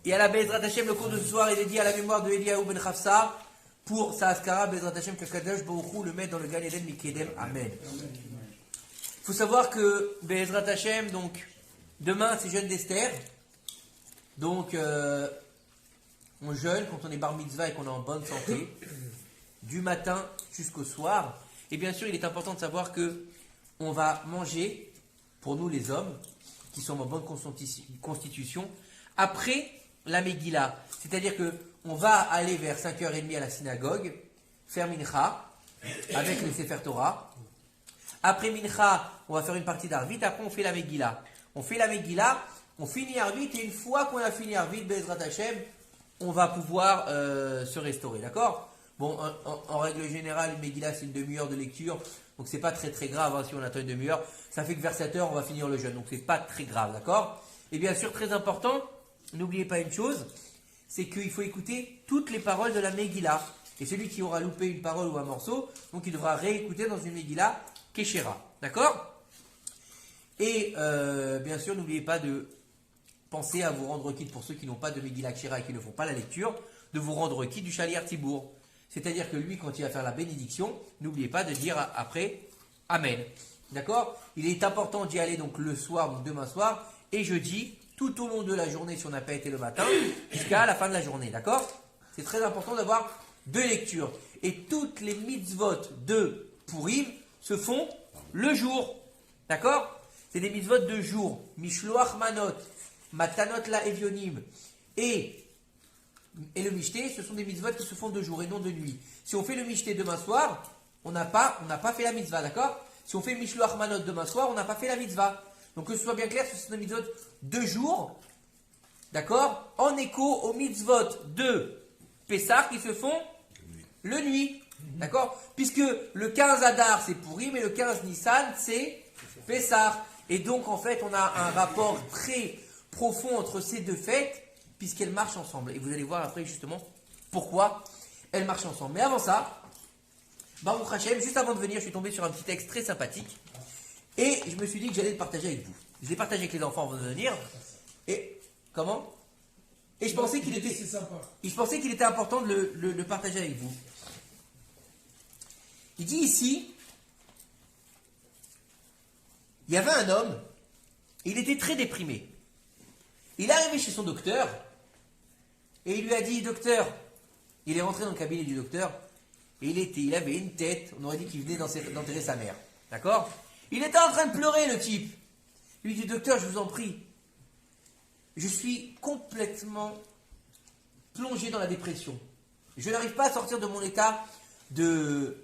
Et à la Bezrat Hashem, le cours de ce soir est dédié à la mémoire de Eliyahu ben Chafsa pour sa Askara Bezrat Hashem Kakadosh Baruch Hu le met dans le Gan Eden Mikedem. Amen. Il faut savoir que Bezrat Hashem, donc demain c'est jeûne d'Esther. Donc on jeûne quand on est bar mitzvah et qu'on est en bonne santé, du matin jusqu'au soir. Et bien sûr, il est important de savoir que on va manger, pour nous les hommes, qui sont en bonne constitution, après la Megillah. C'est-à-dire que on va aller vers 5h30 à la synagogue, faire Mincha, avec le Sefer Torah. Après Mincha, on va faire une partie d'Arvit, après on fait la Megillah. On fait la Megillah, on finit Arvit, et une fois qu'on a fini Arvit, Bezrat Hashem, on va pouvoir se restaurer, d'accord? Bon, en règle générale, une Megillah, c'est une demi-heure de lecture, donc c'est pas très très grave hein, si on attend une demi-heure. Ça fait que vers 7h, on va finir le jeûne, donc c'est pas très grave, d'accord? Et bien sûr, très important, n'oubliez pas une chose, c'est qu'il faut écouter toutes les paroles de la Megillah. Et celui qui aura loupé une parole ou un morceau, donc il devra réécouter dans une Megillah Keshera, d'accord? Et bien sûr, n'oubliez pas de penser à vous rendre quitte, pour ceux qui n'ont pas de Megillah Keshera et qui ne font pas la lecture, de vous rendre quitte du Shaliach Tibour. C'est-à-dire que lui, quand il va faire la bénédiction, n'oubliez pas de dire après Amen. D'accord? Il est important d'y aller donc le soir, donc demain soir, et jeudi, tout au long de la journée, si on n'a pas été le matin, jusqu'à la fin de la journée. D'accord? C'est très important d'avoir deux lectures. Et toutes les mitzvot de Purim se font le jour. D'accord? C'est des mitzvot de jour. Mishloach manot, matanot la evionim et le mishté, ce sont des mitzvot qui se font de jour et non de nuit. Si on fait le mishté demain soir, on n'a pas fait la mitzvah, d'accord? Si on fait Mishloach manot demain soir, on n'a pas fait la mitzvah. Donc que ce soit bien clair, ce sont des mitzvot de jour, d'accord? En écho aux mitzvot de Pessah qui se font le nuit, d'accord? Puisque le 15 Adar c'est Purim et le 15 Nissan c'est Pessah. Et donc en fait on a un rapport très profond entre ces deux fêtes puisqu'elles marchent ensemble. Et vous allez voir après justement pourquoi elles marchent ensemble. Mais avant ça, Baruch Hashem, juste avant de venir, je suis tombé sur un petit texte très sympathique. Et je me suis dit que j'allais le partager avec vous. Je l'ai partagé avec les enfants avant de venir. Et comment? Et je pensais qu'il était important de le partager avec vous. Il dit ici, il y avait un homme, il était très déprimé. Il est arrivé chez son docteur, et il lui a dit, docteur, il est rentré dans le cabinet du docteur, et il avait une tête, on aurait dit qu'il venait d'enterrer sa mère. D'accord? Il était en train de pleurer, le type. Il lui dit, docteur, je vous en prie, je suis complètement plongé dans la dépression. Je n'arrive pas à sortir de mon état de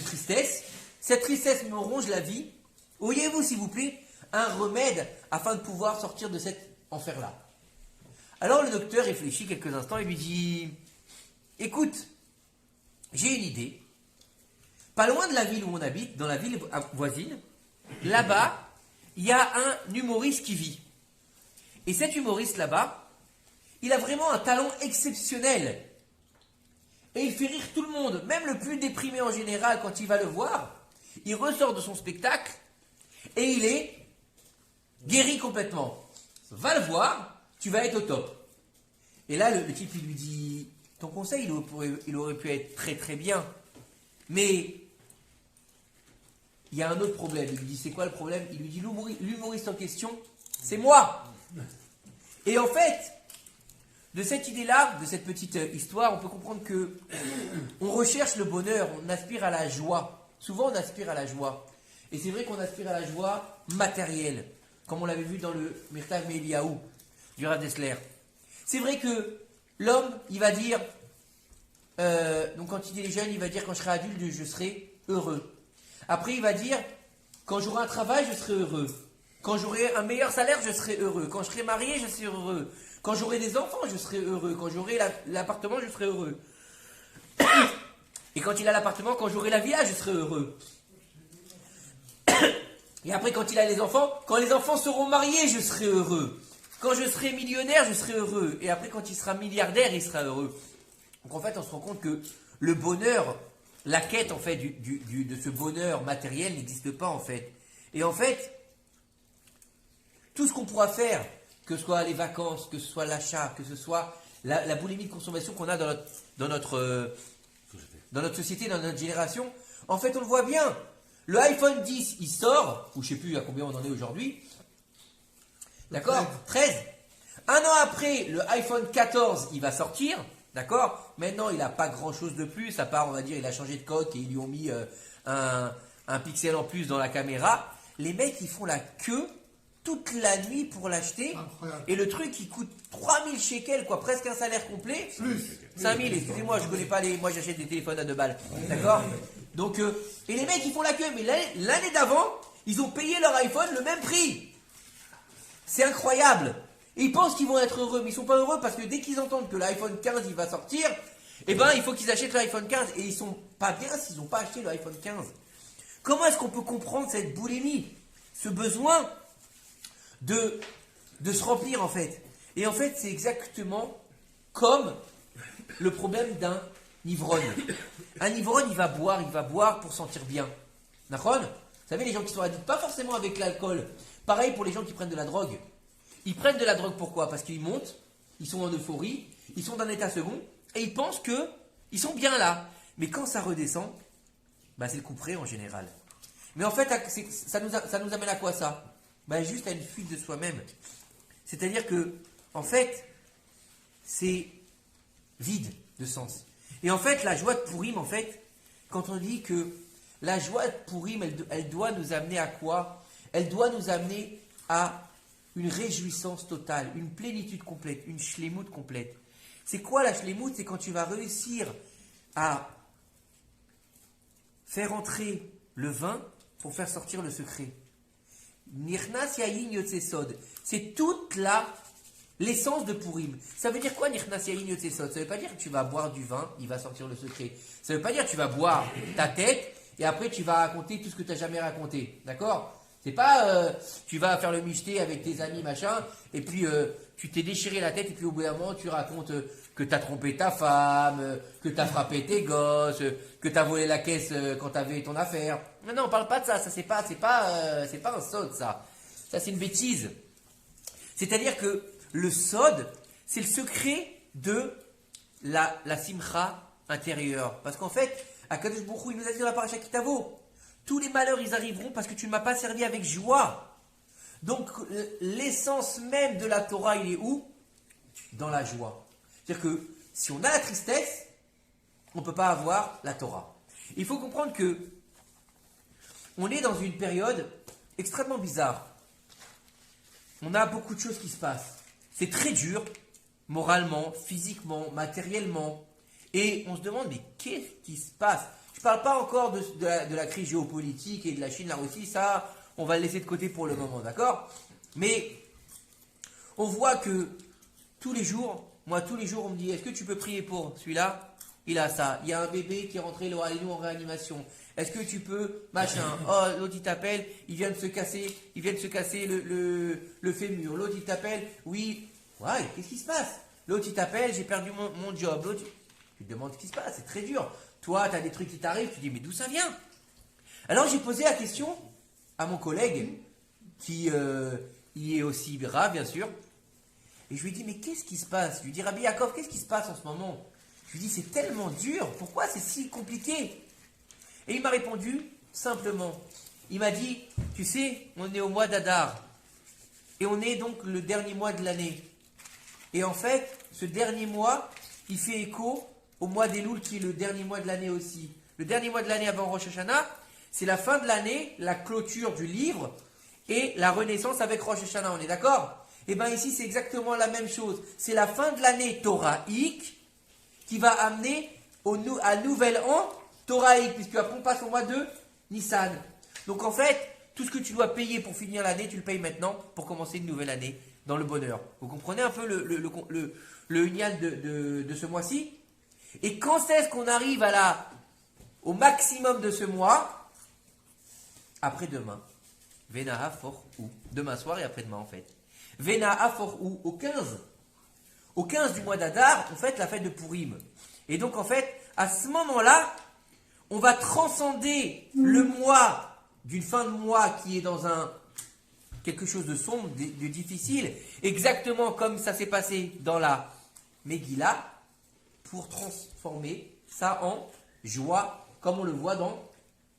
tristesse. Cette tristesse me ronge la vie. Auriez-vous, s'il vous plaît, un remède afin de pouvoir sortir de cet enfer-là? Alors le docteur réfléchit quelques instants et lui dit, écoute, j'ai une idée. Pas loin de la ville où on habite, dans la ville voisine, là-bas, il y a un humoriste qui vit. Et cet humoriste là-bas, il a vraiment un talent exceptionnel. Et il fait rire tout le monde, même le plus déprimé en général, quand il va le voir, il ressort de son spectacle et il est guéri complètement. Va le voir, tu vas être au top. Et là, le type, il lui dit, ton conseil, il aurait pu être très très bien, mais il y a un autre problème. Il lui dit, c'est quoi le problème? Il lui dit, l'humoriste en question, c'est moi. Et en fait, de cette idée-là, de cette petite histoire, on peut comprendre que on recherche le bonheur, on aspire à la joie. Souvent, on aspire à la joie. Et c'est vrai qu'on aspire à la joie matérielle, comme on l'avait vu dans le Mirtav Me'Eliyahu du Rav Dessler. C'est vrai que l'homme, il va dire, donc quand il est jeune, il va dire, quand je serai adulte, je serai heureux. Après, il va dire, quand j'aurai un travail, je serai heureux. Quand j'aurai un meilleur salaire, je serai heureux. Quand je serai marié, je serai heureux. Quand j'aurai des enfants, je serai heureux. Quand j'aurai l'appartement, je serai heureux. Et quand il a l'appartement, quand j'aurai la villa, je serai heureux. Et après, quand il a les enfants, quand les enfants seront mariés, je serai heureux. Quand je serai millionnaire, je serai heureux. Et après, quand il sera milliardaire, il sera heureux. Donc en fait, on se rend compte que le bonheur, la quête en fait de ce bonheur matériel n'existe pas en fait. Et en fait, tout ce qu'on pourra faire que ce soit les vacances, que ce soit l'achat, que ce soit la boulimie de consommation qu'on a dans notre société, dans notre génération, en fait, on le voit bien. Le iPhone 10, il sort, ou je ne sais plus à combien on en est aujourd'hui. D'accord ? 13. Un an après, le iPhone 14, il va sortir. D'accord ? Maintenant, il n'a pas grand-chose de plus, à part, on va dire, il a changé de coque et ils lui ont mis un pixel en plus dans la caméra. Les mecs, ils font la queue toute la nuit pour l'acheter. Incroyable. Et le truc, il coûte 3000 shekels, quoi, presque un salaire complet. 5000, excusez-moi, je connais pas moi j'achète des téléphones à 2 balles. D'accord ? Donc, et les mecs, ils font la queue, mais l'année d'avant, ils ont payé leur iPhone le même prix. C'est incroyable. Et ils pensent qu'ils vont être heureux, mais ils sont pas heureux parce que dès qu'ils entendent que l'iPhone 15 il va sortir, eh ben il faut qu'ils achètent l'iPhone 15 et ils sont pas bien s'ils n'ont pas acheté l'iPhone 15. Comment est-ce qu'on peut comprendre cette boulimie, ce besoin de se remplir en fait? Et en fait, c'est exactement comme le problème d'un ivrogne. Un ivrogne, il va boire pour sentir bien. D'accord ? Vous savez, les gens qui sont addicts, pas forcément avec l'alcool. Pareil pour les gens qui prennent de la drogue. Ils prennent de la drogue pourquoi ? Parce qu'ils montent, ils sont en euphorie, ils sont d'un état second, et ils pensent qu'ils sont bien là. Mais quand ça redescend, bah c'est le coup près en général. Mais en fait, ça nous amène à quoi ça ? Bah juste à une fuite de soi-même. C'est-à-dire que, en fait, c'est vide de sens. Et en fait, la joie de Pourim, en fait, quand on dit que la joie de Pourim, elle doit nous amener à quoi ? Elle doit nous amener à une réjouissance totale, une plénitude complète, une shlémout complète. C'est quoi la shlémout ? C'est quand tu vas réussir à faire entrer le vin pour faire sortir le secret. Nirnas yayin yotzesod. C'est toute l'essence de Pourim. Ça veut dire quoi Nirnas yayin yotzesod ? Ça veut pas dire que tu vas boire du vin, il va sortir le secret. Ça veut pas dire que tu vas boire ta tête et après tu vas raconter tout ce que tu n'as jamais raconté. D'accord ? C'est pas tu vas faire le michté avec tes amis machin et puis tu t'es déchiré la tête et puis au bout d'un moment tu racontes que tu as trompé ta femme, que tu as frappé tes gosses, que tu as volé la caisse quand tu avais ton affaire. Non, on parle pas de ça, c'est pas un sod ça. Ça c'est une bêtise. C'est-à-dire que le sod, c'est le secret de la simcha intérieure. Parce qu'en fait, Akadosh Baruch Hu, il nous a dit dans la paracha Kitavo, tous les malheurs, ils arriveront parce que tu ne m'as pas servi avec joie. Donc, l'essence même de la Torah, il est où ? Dans la joie. C'est-à-dire que si on a la tristesse, on ne peut pas avoir la Torah. Il faut comprendre que on est dans une période extrêmement bizarre. On a beaucoup de choses qui se passent. C'est très dur, moralement, physiquement, matériellement. Et on se demande, mais qu'est-ce qui se passe ? Je ne parle pas encore de la crise géopolitique et de la Chine, la Russie, ça, on va le laisser de côté pour le moment, d'accord ? Mais on voit que tous les jours, on me dit, est-ce que tu peux prier pour celui-là ? Il a ça. Il y a un bébé qui est rentré en réanimation. Est-ce que tu peux, machin ? Oh, l'autre il t'appelle, il vient de se casser le fémur. L'autre il t'appelle, oui, ouais, qu'est-ce qui se passe ? L'autre il t'appelle, j'ai perdu mon job. L'autre, tu te demandes ce qui se passe, c'est très dur. Toi, tu as des trucs qui t'arrivent, tu te dis, mais d'où ça vient ? Alors j'ai posé la question à mon collègue, qui y est aussi rabbin, bien sûr, et je lui ai dit, mais qu'est-ce qui se passe ? Je lui ai dit, Rabbi Yaakov, qu'est-ce qui se passe en ce moment ? Je lui ai dit, c'est tellement dur, pourquoi c'est si compliqué ? Et il m'a répondu, simplement, il m'a dit, tu sais, on est au mois d'Adar, et on est donc le dernier mois de l'année. Et en fait, ce dernier mois, il fait écho au mois d'Elul, qui est le dernier mois de l'année aussi. Le dernier mois de l'année avant Rosh Hashanah, c'est la fin de l'année, la clôture du livre, et la renaissance avec Rosh Hashanah, on est d'accord ? Et bien ici, c'est exactement la même chose. C'est la fin de l'année Torahique qui va amener à nouvel an Torahique, puisque après on passe au mois de Nissan. Donc en fait, tout ce que tu dois payer pour finir l'année, tu le payes maintenant pour commencer une nouvelle année dans le bonheur. Vous comprenez un peu le unial de ce mois-ci ? Et quand est-ce qu'on arrive au maximum de ce mois ? Après-demain. Venaha for ou. Demain soir et après-demain en fait. Venaha for ou au 15. Au 15 du mois d'Adar, on fête la fête de Pourim. Et donc en fait, à ce moment-là, on va transcender le mois d'une fin de mois qui est dans un quelque chose de sombre, de difficile, exactement comme ça s'est passé dans la Megillah, pour transformer ça en joie, comme on le voit dans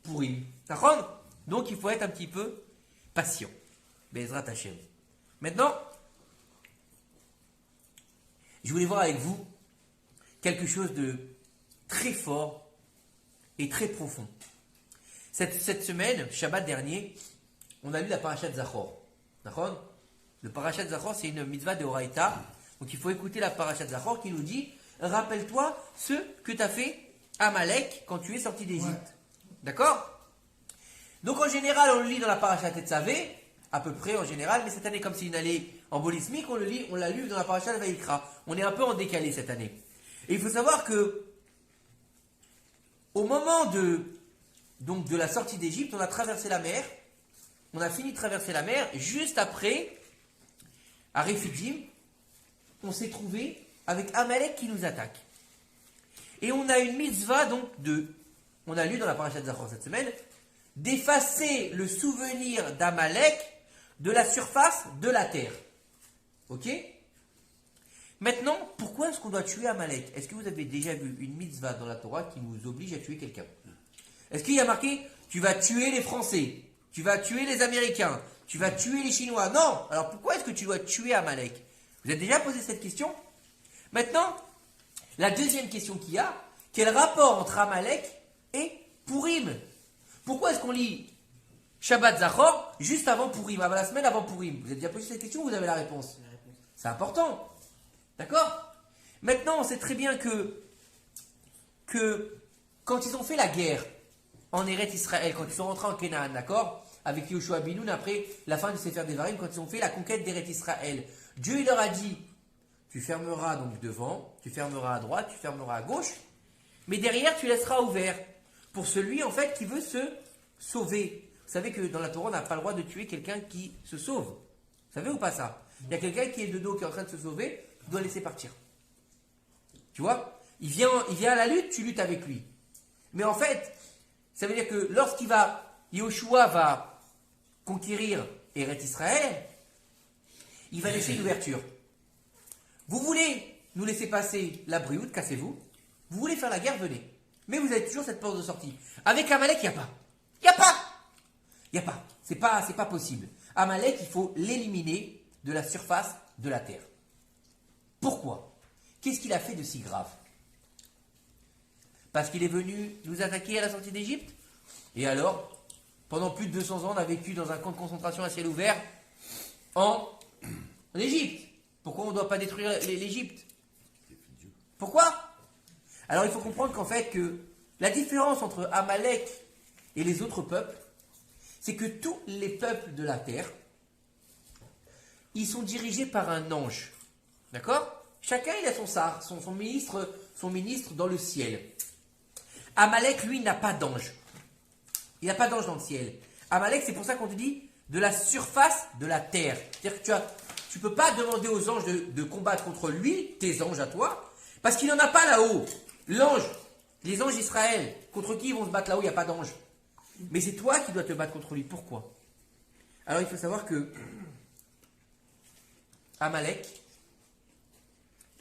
Purim. D'accord? Donc il faut être un petit peu patient. Bezrat Hashem. Maintenant, je voulais voir avec vous quelque chose de très fort et très profond. Cette semaine, Shabbat dernier, on a lu la parashat Zachor. D'accord? Le parashat Zachor, c'est une mitzvah de Horaïta. Donc il faut écouter la parashat Zachor qui nous dit « Rappelle-toi ce que tu as fait à Amalek quand tu es sorti d'Égypte. Ouais. » D'accord? Donc en général, on le lit dans la parashat Tetzavé, à peu près en général, mais cette année, comme c'est une année embolismique, on l'a lu dans la parashat Vayikra. On est un peu en décalé cette année. Et il faut savoir que au moment de la sortie d'Égypte, on a traversé la mer. On a fini de traverser la mer. Juste après, à Rephidim, on s'est trouvé avec Amalek qui nous attaque. Et on a une mitzvah, donc, on a lu dans la parashat Zachor cette semaine, d'effacer le souvenir d'Amalek de la surface de la terre. Ok? Maintenant, pourquoi est-ce qu'on doit tuer Amalek? Est-ce que vous avez déjà vu une mitzvah dans la Torah qui nous oblige à tuer quelqu'un? Est-ce qu'il y a marqué, tu vas tuer les Français, tu vas tuer les Américains, tu vas tuer les Chinois? Non! Alors pourquoi est-ce que tu dois tuer Amalek? Vous avez déjà posé cette question? Maintenant, la deuxième question qu'il y a, quel rapport entre Amalek et Purim? Pourquoi est-ce qu'on lit Shabbat Zachor juste avant Purim, avant la semaine avant Purim? Vous avez déjà posé cette question ou vous avez la réponse? C'est important. D'accord? Maintenant, on sait très bien que quand ils ont fait la guerre en Eretz Israël, quand ils sont rentrés en Canaan, d'accord? Avec Yoshua bin Nun, après la fin du Sefer Devarim, quand ils ont fait la conquête d'Eretz Israël, Dieu il leur a dit, tu fermeras donc devant, tu fermeras à droite, tu fermeras à gauche, mais derrière tu laisseras ouvert pour celui en fait qui veut se sauver. Vous savez que dans la Torah, on n'a pas le droit de tuer quelqu'un qui se sauve. Vous savez ou pas ça? Il y a quelqu'un qui est de dos, qui est en train de se sauver, tu dois laisser partir. Tu vois? Il vient à la lutte, tu luttes avec lui. Mais en fait, ça veut dire que Yoshua va conquérir Eretz Israël, il va laisser une ouverture. Vous voulez nous laisser passer la brioute, cassez-vous. Vous voulez faire la guerre, venez. Mais vous avez toujours cette porte de sortie. Avec Amalek, il n'y a pas. Il n'y a pas. Il n'y a pas. C'est pas possible. Amalek, il faut l'éliminer de la surface de la terre. Pourquoi? Qu'est-ce qu'il a fait de si grave? Parce qu'il est venu nous attaquer à la sortie d'Égypte? Et alors, pendant plus de 200 ans, on a vécu dans un camp de concentration à ciel ouvert en Égypte. Pourquoi on ne doit pas détruire l'Égypte? Pourquoi? Alors il faut comprendre qu'en fait, que la différence entre Amalek et les autres peuples, c'est que tous les peuples de la terre, ils sont dirigés par un ange. D'accord? Chacun, il a son ministre dans le ciel. Amalek, lui, n'a pas d'ange. Il n'a pas d'ange dans le ciel. Amalek, c'est pour ça qu'on te dit de la surface de la terre. C'est-à-dire que tu ne peux pas demander aux anges de combattre contre lui, tes anges à toi, parce qu'il n'en a pas là-haut. Les anges d'Israël, contre qui ils vont se battre là-haut, il n'y a pas d'ange. Mais c'est toi qui dois te battre contre lui. Pourquoi? Alors il faut savoir que Amalek,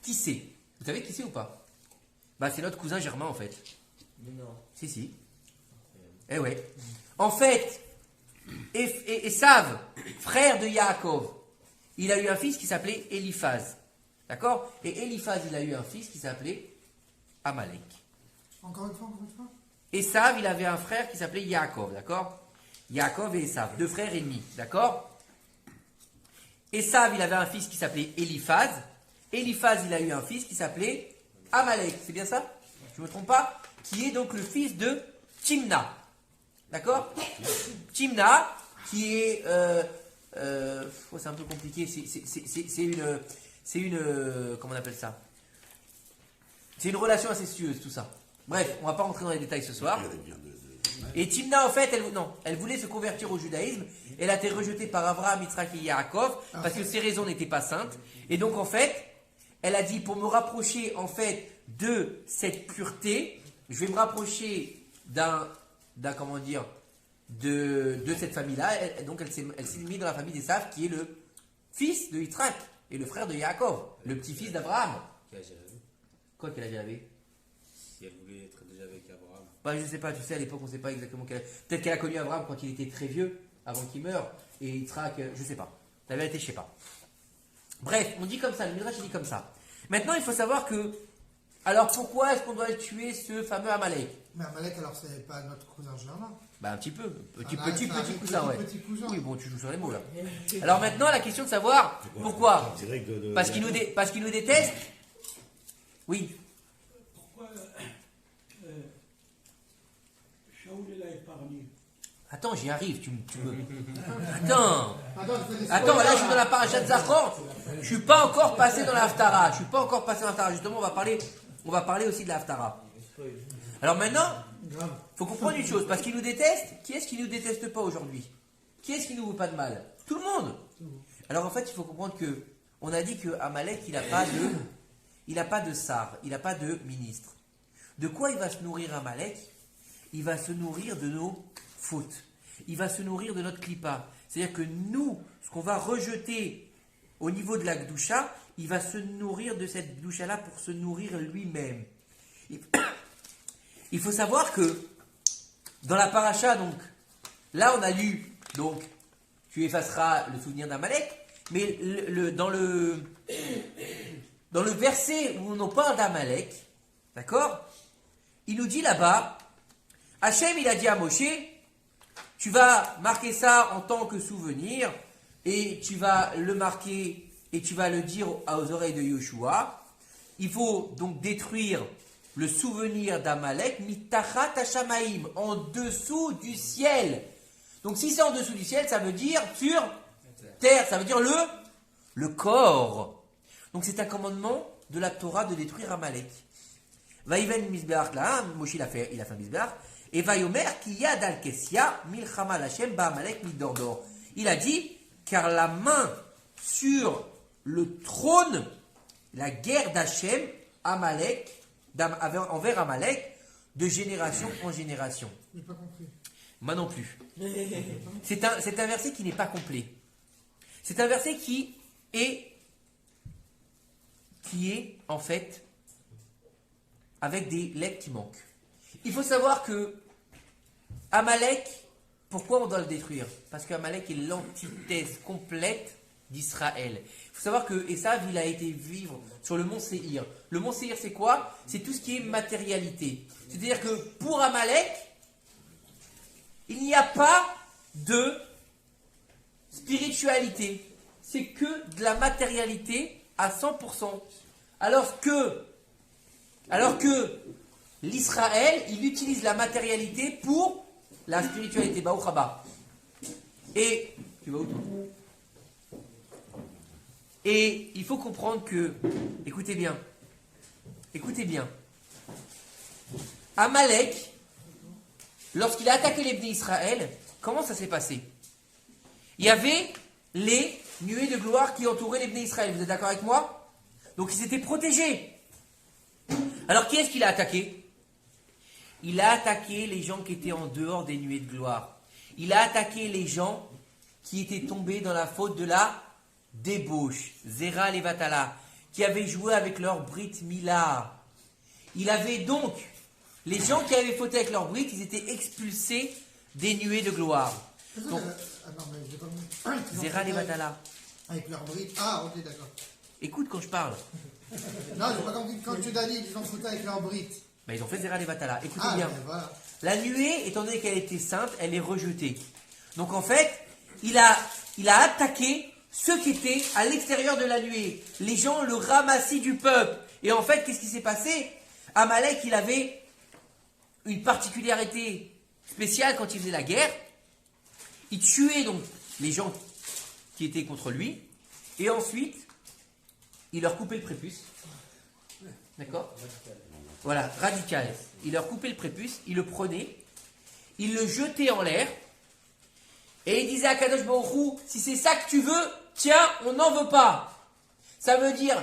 qui c'est? Vous savez qui c'est ou pas? C'est notre cousin germain en fait. Non. Si. Eh ouais. En fait, Esav, frère de Yaakov, il a eu un fils qui s'appelait Eliphaz. D'accord? Et Eliphaz, il a eu un fils qui s'appelait Amalek. Encore une fois. Esav, il avait un frère qui s'appelait Yaakov. D'accord? Yaakov et Esav, deux frères ennemis. D'accord? Esav, il avait un fils qui s'appelait Eliphaz. Eliphaz, il a eu un fils qui s'appelait Amalek. C'est bien ça? Je ne me trompe pas? Qui est donc le fils de Timna. D'accord? Timna, qui est... c'est un peu compliqué. C'est une... comment on appelle ça? C'est une relation incestueuse, tout ça. Bref, on ne va pas rentrer dans les détails ce soir. Et Timna, en fait, elle voulait se convertir au judaïsme. Elle a été rejetée par Abraham, Yitzhak et Yaakov parce que ses raisons n'étaient pas saintes. Et donc, en fait, elle a dit, pour me rapprocher, en fait, de cette pureté, je vais me rapprocher d'un comment dire, de cette famille-là. Donc elle s'est mise dans la famille d'Esav, qui est le fils de Yitzhak et le frère de Yaakov, le petit-fils d'Abraham. Quel âge elle avait? Quoi qu'elle avait avait Si elle voulait être déjà avec Abraham. Bah, je sais pas, tu sais, à l'époque, on sait pas exactement quelle. Peut-être qu'elle a connu Abraham quand il était très vieux, avant qu'il meure, et Yitzhak, je sais pas. La vérité, je sais pas. Bref, on dit comme ça, le Midrash dit comme ça. Maintenant, il faut savoir que. Alors, pourquoi est-ce qu'on doit tuer ce fameux Amalek? Mais Amalek, alors, c'est pas notre cousin germain. Bah, un petit peu. Petit cousin, cousin, ouais. Petit cousin. Oui, bon, tu joues sur les mots, là. Alors maintenant, la question de savoir pourquoi. Parce qu'il nous déteste. Oui. Pourquoi Shaoul l'a épargné? Attends, j'y arrive, tu me. Attends, Attends, là je suis dans la paracha de Zachor. Je suis pas encore passé dans la Haftara. Justement, on va parler aussi de la Haftara. Alors maintenant, il faut comprendre une chose, parce qu'il nous déteste. Qui est-ce qui nous déteste pas aujourd'hui? Qui est-ce qui nous veut pas de mal? Tout le monde. Alors en fait, il faut comprendre que on a dit que Amalek, il n'a pas de sar, il n'a pas de ministre. De quoi il va se nourrir Amalek? Il va se nourrir de nos fautes. Il va se nourrir de notre clipa. C'est-à-dire que nous, ce qu'on va rejeter au niveau de la Gdusha, il va se nourrir de cette Gdusha-là pour se nourrir lui-même. Il faut savoir que dans la paracha, donc, là on a lu, donc, tu effaceras le souvenir d'Amalek, mais dans le verset où on parle d'Amalek, d'accord, il nous dit là-bas, Hachem il a dit à Moshe, tu vas marquer ça en tant que souvenir, et tu vas le marquer, et tu vas le dire aux oreilles de Yoshua. Il faut donc détruire le souvenir d'Amalek, mitachat hashamaim, en dessous du ciel. Donc si c'est en dessous du ciel, ça veut dire sur terre, ça veut dire le corps. Donc c'est un commandement de la Torah de détruire Amalek. Vaïven misbeach là, Moshe il a fait un misbeach. Et Vayomer ki yad al kesia milchama l'Hashem ba'amalek midordor. Il a dit, car la main sur le trône, la guerre d'Hachem, Amalek, envers Amalek, de génération en génération. Je n'ai pas compris. Moi non plus. C'est un verset qui n'est pas complet. C'est un verset qui est en fait avec des lettres qui manquent. Il faut savoir que Amalek, pourquoi on doit le détruire? Parce qu'Amalek est l'antithèse complète d'Israël. Il faut savoir que Esav, il a été vivre sur le mont Séhir. Le mont Séhir, c'est quoi? C'est tout ce qui est matérialité. C'est-à-dire que pour Amalek, il n'y a pas de spiritualité. C'est que de la matérialité à 100%. Alors que l'Israël, il utilise la matérialité pour la spiritualité. Baruch haba. Et tu vas où toi? Et il faut comprendre que, écoutez bien, Amalek, lorsqu'il a attaqué les Bnei Israël, comment ça s'est passé? Il y avait les nuées de gloire qui entouraient les Bnei Israël. Vous êtes d'accord avec moi? Donc ils étaient protégés. Alors qui est-ce qu'il a attaqué? Il a attaqué les gens qui étaient en dehors des nuées de gloire. Il a attaqué les gens qui étaient tombés dans la faute de la débauche, Zera Levatala, qui avaient joué avec leur Brit Mila. Il avait donc, les gens qui avaient fauté avec leur Brit, ils étaient expulsés des nuées de gloire. Donc, non, mais j'ai pas compris. Zera Levatala. Avec leur bride. Ah, ok, d'accord. Écoute quand je parle. Non, j'ai pas compris. Quand tu as dit qu'ils ont foutu avec leur bride. Ben, ils ont fait Zera Levatala. Écoutez Ah, bien. mais voilà. La nuée, étant donné qu'elle était sainte, elle est rejetée. Donc en fait, il a attaqué ceux qui étaient à l'extérieur de la nuée. Les gens, le ramassis du peuple. Et en fait, qu'est-ce qui s'est passé? Amalek, il avait une particularité spéciale quand il faisait la guerre. Il tuait donc les gens qui étaient contre lui. Et ensuite, il leur coupait le prépuce. D'accord? Voilà, radical. Il leur coupait le prépuce, il le prenait, il le jetait en l'air, et il disait à Kadosh Baruch Hu, si c'est ça que tu veux, tiens, on n'en veut pas. Ça veut dire,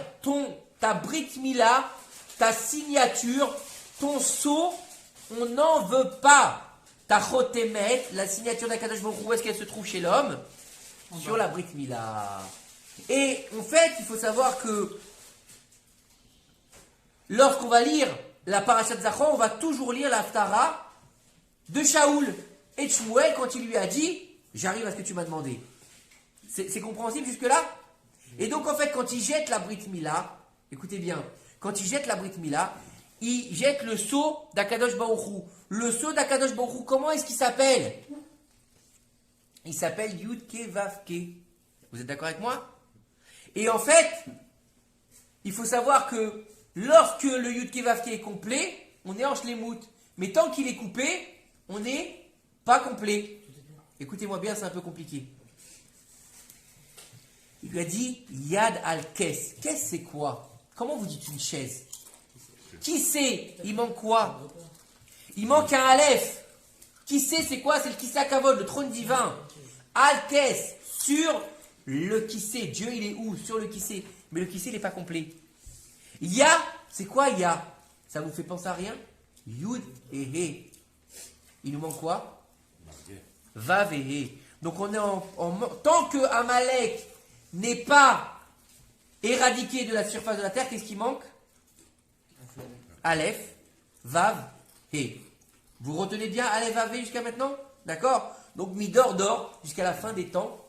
ta Brit Mila, ta signature, ton sceau, on n'en veut pas. Tachotemet, la signature d'Akadosh Baruch Hu, où est-ce qu'elle se trouve chez l'homme? Sur la Brit Mila. Et en fait, il faut savoir que lorsqu'on va lire la Parashat Zachor, on va toujours lire l'Haftara de Shaoul et de Shmuel quand il lui a dit « J'arrive à ce que tu m'as demandé ». C'est compréhensible jusque-là? Et donc en fait, quand il jette la Brit Mila, écoutez bien, quand il jette la Brit Mila, il jette le sceau d'Akadosh Baruch Hu. Le sceau d'Akadosh Baruch Hu, comment est-ce qu'il s'appelle? Il s'appelle Yudke Vavke. Vous êtes d'accord avec moi? Et en fait, il faut savoir que lorsque le Yudke Vavke est complet, on est en Shlemut. Mais tant qu'il est coupé, on n'est pas complet. Écoutez-moi bien, c'est un peu compliqué. Il lui a dit Yad al-Kes. Kes, c'est quoi? Comment vous dites une chaise? Qui sait? Il manque quoi? Il manque un Aleph. Qui sait c'est quoi? C'est le Kissé Kavod, le trône divin. Al-Kes, sur le Kissé. Dieu, il est où? Sur le Kissé. Mais le Kissé, il n'est pas complet. Ya, c'est quoi Ya? Ça vous fait penser à rien? Yud et He. Il nous manque quoi? Vav et He. Donc on est tant que Amalek n'est pas éradiqué de la surface de la terre, qu'est-ce qui manque? Aleph, Vav, He. Vous retenez bien Aleph, Vav, He jusqu'à maintenant? D'accord? Donc Midor jusqu'à la fin des temps.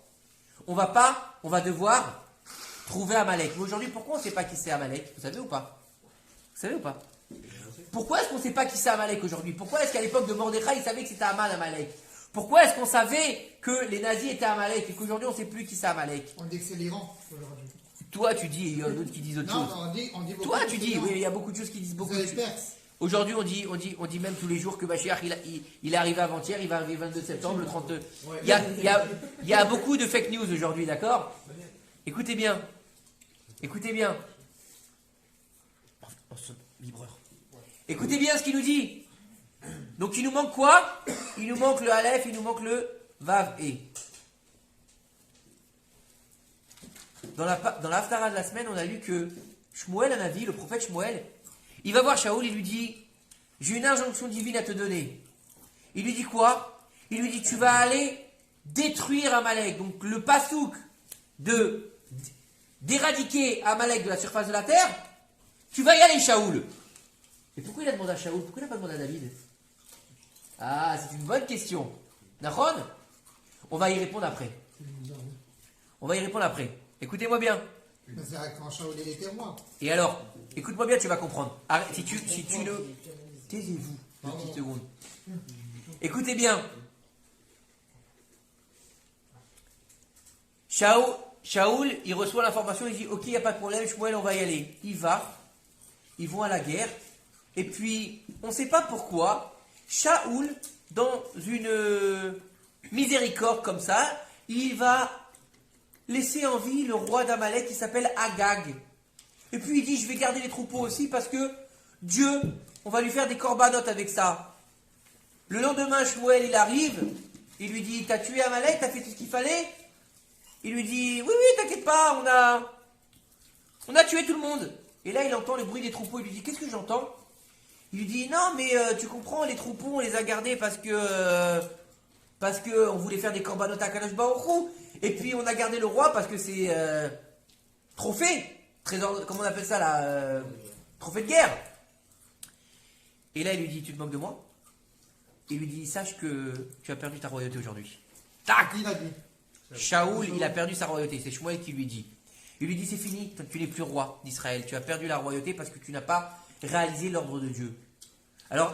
On va devoir trouver Amalek. Mais aujourd'hui, pourquoi on ne sait pas qui c'est Amalek? Vous savez ou pas? Vous savez ou pas? Pourquoi est-ce qu'on ne sait pas qui c'est Amalek aujourd'hui? Pourquoi est-ce qu'à l'époque de Mordechai, ils savaient que c'était Amalek? Pourquoi est-ce qu'on savait que les nazis étaient Amalek et qu'aujourd'hui on ne sait plus qui c'est Amalek? On dit que c'est l'Iran aujourd'hui. Toi tu dis, il y a d'autres qui disent autre chose. Non, on dit beaucoup. Toi tu dis, oui, il y a beaucoup de choses qui disent beaucoup. Vous êtes Perse. Aujourd'hui on dit même tous les jours que Mashiach il est arrivé avant-hier, il va arriver le 22 septembre, le 30. Il y a beaucoup de fake news aujourd'hui, d'accord? Écoutez bien. Écoutez bien. Libreur. Écoutez bien ce qu'il nous dit. Donc il nous manque quoi? Il nous manque le Aleph, il nous manque le Vav E. Dans la Haftara de la semaine, on a lu que Shmuel, un avis, le prophète Shmuel, il va voir Shaoul, il lui dit « J'ai une injonction divine à te donner. » Il lui dit quoi? Il lui dit « Tu vas aller détruire Amalek. » Donc le pasouk d'éradiquer Amalek de la surface de la terre, tu vas y aller, Shaoul. Et pourquoi il a demandé à Shaoul? Pourquoi il n'a pas demandé à David? Ah, c'est une bonne question. Nahon? On va y répondre après. On va y répondre après. Écoutez-moi bien. Mais c'est quand Shaoul est les témoins. Et alors, écoute-moi bien, tu vas comprendre. Arrête, si tu le... Taisez-vous, une petite seconde. Écoutez bien. Shaoul, il reçoit l'information, il dit, ok, il n'y a pas de problème, Shmuel, on va y aller. Il va, ils vont à la guerre, et puis, on ne sait pas pourquoi, Shaoul, dans une miséricorde comme ça, il va laisser en vie le roi d'Amalek qui s'appelle Agag. Et puis il dit, je vais garder les troupeaux aussi parce que Dieu, on va lui faire des corbanotes avec ça. Le lendemain, Shmuel, il arrive, il lui dit, t'as tué Amalek, t'as fait tout ce qu'il fallait? Il lui dit, oui, t'inquiète pas, on a tué tout le monde. Et là, il entend le bruit des troupeaux, il lui dit, qu'est-ce que j'entends? Il lui dit, non, mais tu comprends, les troupeaux, on les a gardés parce que on voulait faire des corbanotes à Kadosh Baruch Hu. Et puis on a gardé le roi parce que c'est trophée, trésor, comment on appelle ça là, trophée de guerre. Et là il lui dit, tu te moques de moi? Il lui dit, sache que tu as perdu ta royauté aujourd'hui. Tac! Il a dit. Shaoul, il a perdu sa royauté, c'est Shmuel qui lui dit. Il lui dit, c'est fini, tu n'es plus roi d'Israël, tu as perdu la royauté parce que tu n'as pas réalisé l'ordre de Dieu. Alors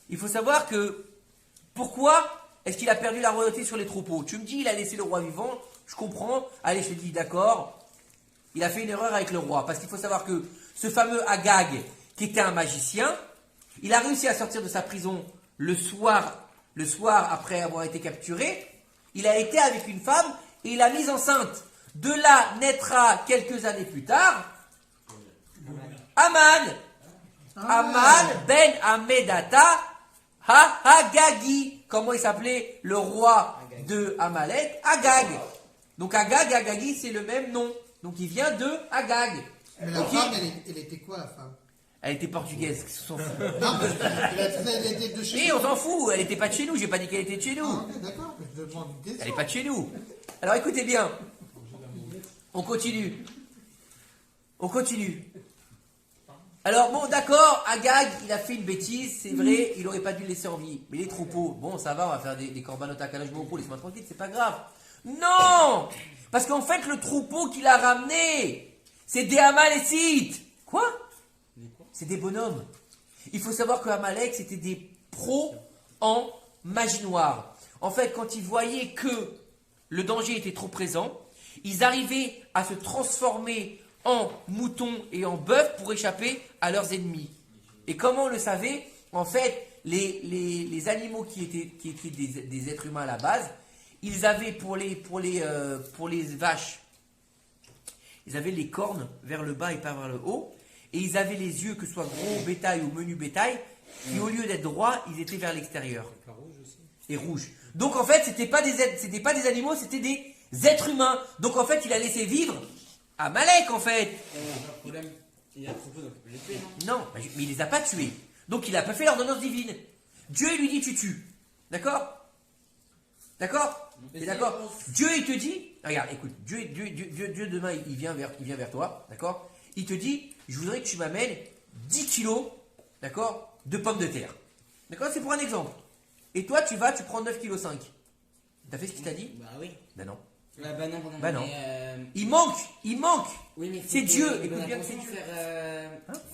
il faut savoir que, pourquoi est-ce qu'il a perdu la royauté sur les troupeaux? Tu me dis, il a laissé le roi vivant, je comprends. Allez, je te dis, d'accord. Il a fait une erreur avec le roi. Parce qu'il faut savoir que ce fameux Agag, qui était un magicien, il a réussi à sortir de sa prison le soir après avoir été capturé. Il a été avec une femme et il a mise enceinte. De là naîtra quelques années plus tard Aman ben Amedata Ha-Agagi. Comment il s'appelait le roi de Amalek? Agag. Donc Agag et Agagi, c'est le même nom. Donc il vient de Agag. Mais la femme, elle était quoi, la femme? Elle était portugaise. Qu'est-ce qu'on s'en fout? Non, parce qu'elle était de chez Et on s'en fout, elle était pas de chez nous, j'ai pas dit qu'elle était de chez nous. Ah, ok, d'accord, mais je demande une question. Elle est pas de chez nous. Alors écoutez bien. On continue. On continue. Alors bon, d'accord, Agag, il a fait une bêtise, c'est vrai, il aurait pas dû le laisser en vie. Mais les troupeaux, bon, ça va, on va faire des corbanotes à Kalash Baruch Hu, laisse-moi tranquille, c'est pas grave. Non! Parce qu'en fait, le troupeau qu'il a ramené, c'est des Amalécites. Quoi? C'est des bonhommes. Il faut savoir que Amalek, c'était des pros en magie noire. En fait, quand ils voyaient que le danger était trop présent, ils arrivaient à se transformer en moutons et en bœufs pour échapper à leurs ennemis. Et comment on le savait? En fait, les animaux qui étaient des êtres humains à la base, ils avaient pour les vaches, ils avaient les cornes vers le bas et pas vers le haut, et ils avaient les yeux, que ce soit gros bétail ou menu bétail, qui au lieu d'être droits, ils étaient vers l'extérieur. Et rouges. Donc en fait, c'était pas des animaux, c'était des êtres humains. Donc en fait, il a laissé vivre Amalek en fait. Le problème, il y a un troupeau, donc il peut les tuer, non? Non, mais il les a pas tués. Donc il n'a pas fait l'ordonnance divine. Dieu il lui dit tu tues. D'accord? D'accord? T'es d'accord? Dieu il te dit, regarde, écoute, Dieu demain il vient vers toi, d'accord? Il te dit, je voudrais que tu m'amènes 10 kilos, d'accord, de pommes de terre. D'accord? C'est pour un exemple. Et toi tu prends 9,5 kg. T'as fait ce qu'il t'a dit? Bah oui. Ben non. Bah non, pardon. Bah non. Mais, Il manque. oui, mais C'est Dieu. Écoute Écoute bien que c'est Dieu. Dieu.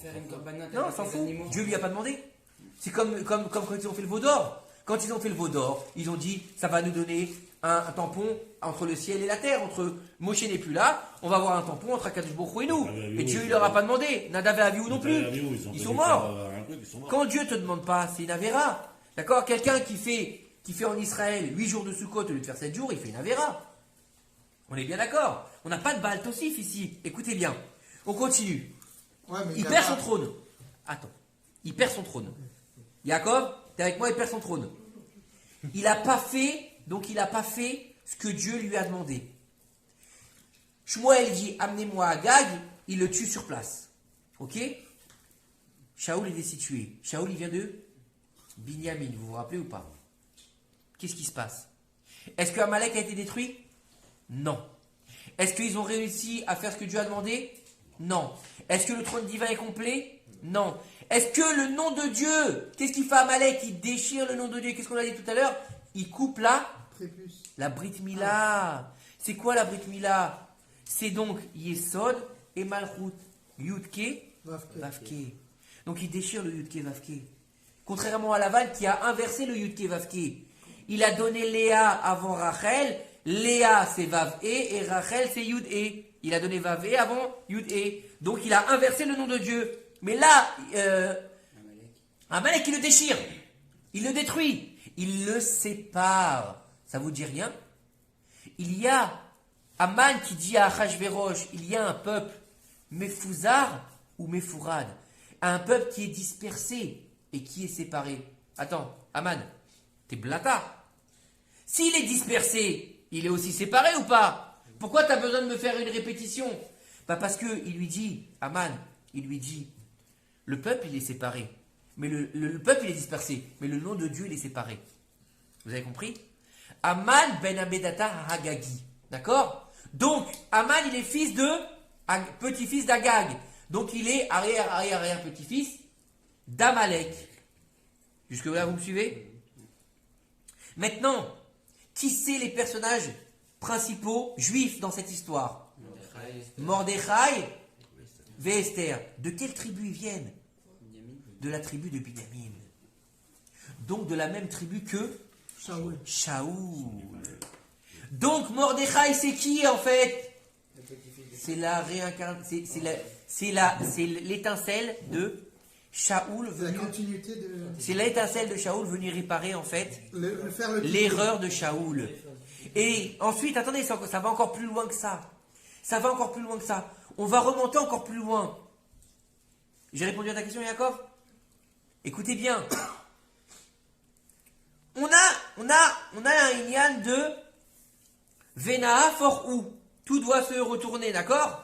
Faire une corbanote Non, avec s'en les fout. animaux. Dieu lui a pas demandé. C'est comme quand ils ont fait le veau d'or. Quand ils ont fait le veau d'or, ils ont dit ça va nous donner un tampon entre le ciel et la terre. Entre Moshe n'est plus là, on va avoir un tampon entre Akadosh Baruch Hu et nous. Et Dieu il leur a pas demandé. Nadav et Avihu non plus. Ils sont morts. Quand Dieu te demande pas, c'est une avéra. D'accord? Quelqu'un qui fait en Israël 8 jours de Sukkot au lieu de faire 7 jours, il fait une avéra. On est bien d'accord. On n'a pas de Baal Tossif ici. Écoutez bien. On continue. Ouais, mais Il perd son trône. Attends. Il perd son trône. Yaakov, t'es avec moi, il perd son trône. Il n'a pas fait ce que Dieu lui a demandé. Shmuel dit, amenez-moi Agag, il le tue sur place. Ok? Shaoul est destitué. Shaoul, il vient de Binyamin, vous vous rappelez ou pas? Qu'est-ce qui se passe? Est-ce que Amalek a été détruit? Non. Est-ce qu'ils ont réussi à faire ce que Dieu a demandé? Non. Est-ce que le trône divin est complet? Non. Est-ce que le nom de Dieu, qu'est-ce qu'il fait Amalek? Il déchire le nom de Dieu. Qu'est-ce qu'on a dit tout à l'heure? Il coupe la Brit Mila. C'est quoi la Brit Mila? C'est donc Yesod et Malchut. Yudke, Vavke. Donc il déchire le Yudke, Vavke. Contrairement à Lavan qui a inversé le Yudke, Vavke. Il a donné Léa avant Rachel. Léa c'est Vav et Rachel c'est Yud e. Il a donné Vav et avant Yud e. Donc il a inversé le nom de Dieu. Mais là, Amalek il le déchire. Il le détruit. Il le sépare. Ça vous dit rien? Il y a Aman qui dit à Achashverosh, il y a un peuple Mefouzar ou Mefourad. Un peuple qui est dispersé et qui est séparé. Attends, Aman, t'es blata. S'il est dispersé, il est aussi séparé ou pas? Pourquoi tu as besoin de me faire une répétition? Bah parce que il lui dit, Aman, il lui dit, le peuple il est séparé, mais le peuple il est dispersé, mais le nom de Dieu il est séparé. Vous avez compris? Aman ben Abedata Hagagi, d'accord? Donc Aman il est petit-fils d'Agag, donc il est arrière petit-fils d'Amalek. Jusque là vous me suivez? Maintenant, qui c'est les personnages principaux juifs dans cette histoire? Mordechai et Esther. De quelle tribu ils viennent? De la tribu de Binyamin. Donc de la même tribu que Shaoul. Donc Mordechai c'est qui en fait? C'est la réincarnation, c'est l'étincelle de Shaoul La continuité de. C'est l'étincelle de Shaoul venue réparer en fait Faire le l'erreur de Shaoul. Et ensuite, attendez, ça va encore plus loin que ça. Ça va encore plus loin que ça. On va remonter encore plus loin. J'ai répondu à ta question, Yaakov? Écoutez bien. On a un inyan de Venaa for ou. Tout doit se retourner, d'accord?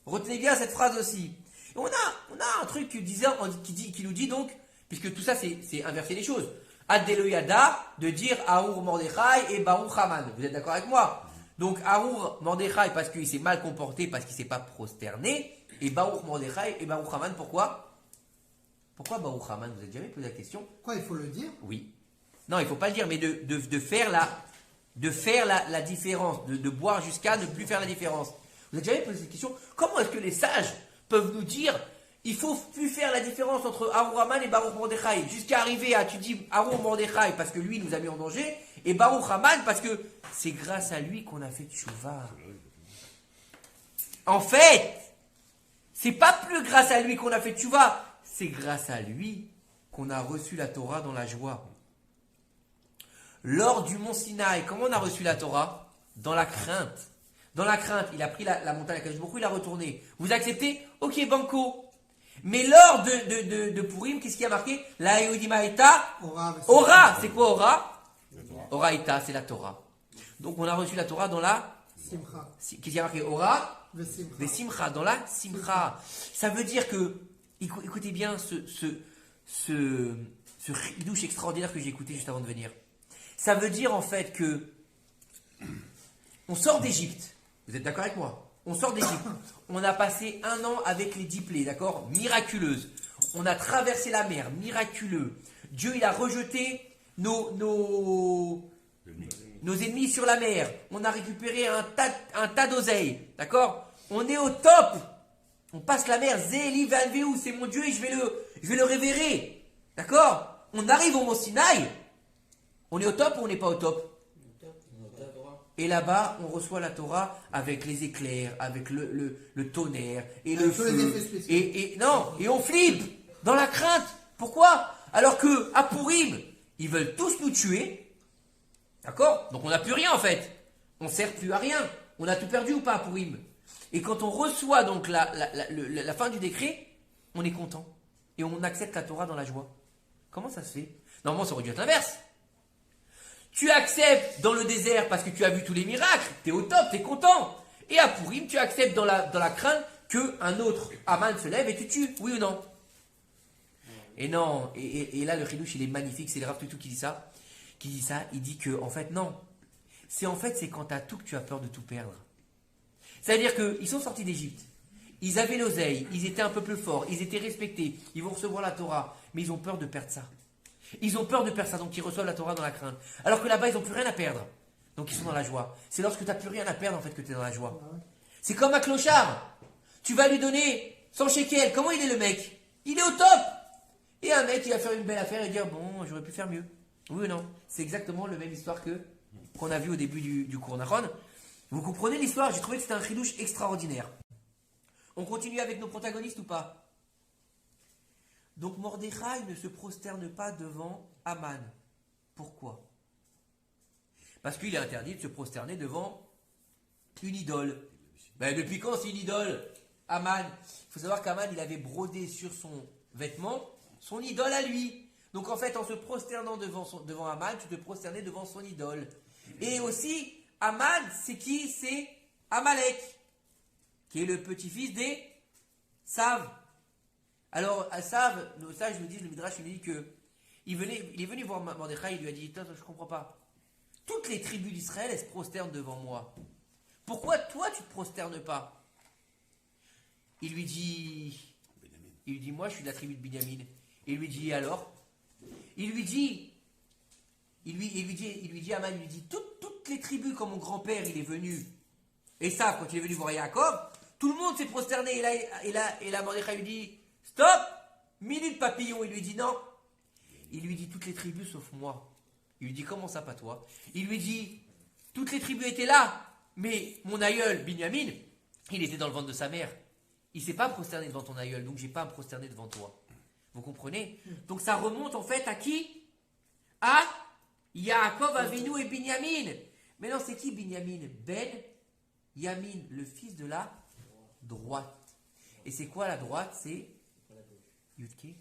Retenez bien cette phrase aussi. Et on a un truc qui nous dit donc, puisque tout ça c'est inverser les choses. Ad Yada, de dire Arour Mordechai et Baruch Haman. Vous êtes d'accord avec moi? Donc Arour Mordechai parce qu'il s'est mal comporté, parce qu'il ne s'est pas prosterné. Et Baruch Mordechai et Baruch Haman, pourquoi? Pourquoi Baruch Haman? Vous avez jamais posé la question? Quoi, il faut le dire? Oui. Non, il ne faut pas le dire, mais de faire la différence, de boire jusqu'à ne plus faire la différence. Vous avez jamais posé cette question? Comment est-ce que les sages peuvent nous dire il faut plus faire la différence entre Arour Haman et Baruch Mordechai, jusqu'à arriver à, tu dis Arour Mordechai parce que lui nous a mis en danger, et Baruch Haman parce que c'est grâce à lui qu'on a fait tchouva. En fait, c'est pas plus grâce à lui qu'on a fait tchouva, c'est grâce à lui qu'on a reçu la Torah dans la joie. Lors du mont Sinaï, comment on a reçu la Torah? Dans la crainte. Dans la crainte, il a pris la montagne à Kadosh Baruch Hu, il a retourné. Vous acceptez? Ok, banco. Mais lors de Purim, qu'est-ce qui a marqué? La Yehudim Haïta. Ora, c'est quoi Ora? Ora Haïta, c'est la Torah. Donc on a reçu la Torah dans la Simcha. Qu'est-ce qui a marqué? Ora Simcha. Ve Simcha, dans la Simcha. Ça veut dire que, écoutez bien ce douche extraordinaire que j'ai écouté juste avant de venir. Ça veut dire en fait que on sort d'Égypte. Vous êtes d'accord avec moi? On sort d'Égypte. On a passé 1 an avec les 10 plaies, d'accord? Miraculeuse. On a traversé la mer, miraculeux. Dieu, il a rejeté nos ennemis sur la mer. On a récupéré un tas d'oseilles, d'accord? On est au top. On passe la mer. Zéli Vanveu, c'est mon Dieu et je vais le révérer. D'accord? On arrive au mont Sinaï. On est au top ou on n'est pas au top? Et là-bas, on reçoit la Torah avec les éclairs, avec le tonnerre et le feu. Et on flippe dans la crainte. Pourquoi? Alors que à Purim, ils veulent tous nous tuer. D'accord? Donc on n'a plus rien en fait. On ne sert plus à rien. On a tout perdu ou pas à Purim? Et quand on reçoit donc la fin du décret, on est content. Et on accepte la Torah dans la joie. Comment ça se fait? Normalement, ça aurait dû être l'inverse. Tu acceptes dans le désert parce que tu as vu tous les miracles, tu es au top, tu es content. Et à Purim, tu acceptes dans la crainte qu'un autre Haman se lève et tu tues, oui ou non? Et non, et là le chidouche il est magnifique, c'est le Rav Toutou qui dit ça. Il dit que en fait non. C'est quand tu as tout que tu as peur de tout perdre. C'est-à-dire qu'ils sont sortis d'Égypte, ils avaient l'oseille, ils étaient un peu plus forts, ils étaient respectés, ils vont recevoir la Torah, mais ils ont peur de perdre ça. Ils ont peur de perdre ça, donc ils reçoivent la Torah dans la crainte. Alors que là-bas, ils n'ont plus rien à perdre. Donc ils sont dans la joie. C'est lorsque tu n'as plus rien à perdre, en fait, que tu es dans la joie. C'est comme un clochard. Tu vas lui donner 100 shekels. Comment il est le mec? Il est au top. Et un mec, il va faire une belle affaire et dire, bon, j'aurais pu faire mieux. Oui ou non? C'est exactement la même histoire qu'on a vu au début du cours Nahon. Vous comprenez l'histoire? J'ai trouvé que c'était un chidouche extraordinaire. On continue avec nos protagonistes ou pas? Donc Mordechai ne se prosterne pas devant Haman. Pourquoi? Parce qu'il est interdit de se prosterner devant une idole. Ben, depuis quand c'est une idole? Haman. Il faut savoir qu'Haman, il avait brodé sur son vêtement son idole à lui. Donc en fait, en se prosternant devant Haman, tu te prosternais devant son idole. Et aussi, Haman, c'est qui? C'est Amalek, qui est le petit-fils des Sav. Alors, à Sav, nos sages nous disent, le Midrash nous dit que il est venu voir Mordechai, il lui a dit, je ne comprends pas. Toutes les tribus d'Israël, elles se prosternent devant moi. Pourquoi toi, tu ne te prosternes pas? Il lui dit, moi, je suis de la tribu de Binyamin. Il lui dit, alors? Il lui dit, Aman, il lui dit, toutes les tribus, comme mon grand-père, il est venu, et ça, quand il est venu voir Yaakov, tout le monde s'est prosterné, et là, Mordechai lui dit, stop, minute papillon, il lui dit non. Il lui dit toutes les tribus sauf moi. Il lui dit comment ça pas toi? Il lui dit toutes les tribus étaient là, mais mon aïeul Binyamin, il était dans le ventre de sa mère. Il ne s'est pas prosterné devant ton aïeul, donc j'ai pas à me prosterner devant toi. Vous comprenez? Donc ça remonte en fait à qui? À Yaakov Avinu et Binyamin. Mais non, c'est qui Binyamin? Ben Yamin, le fils de la droite. Et c'est quoi la droite? C'est Yudke,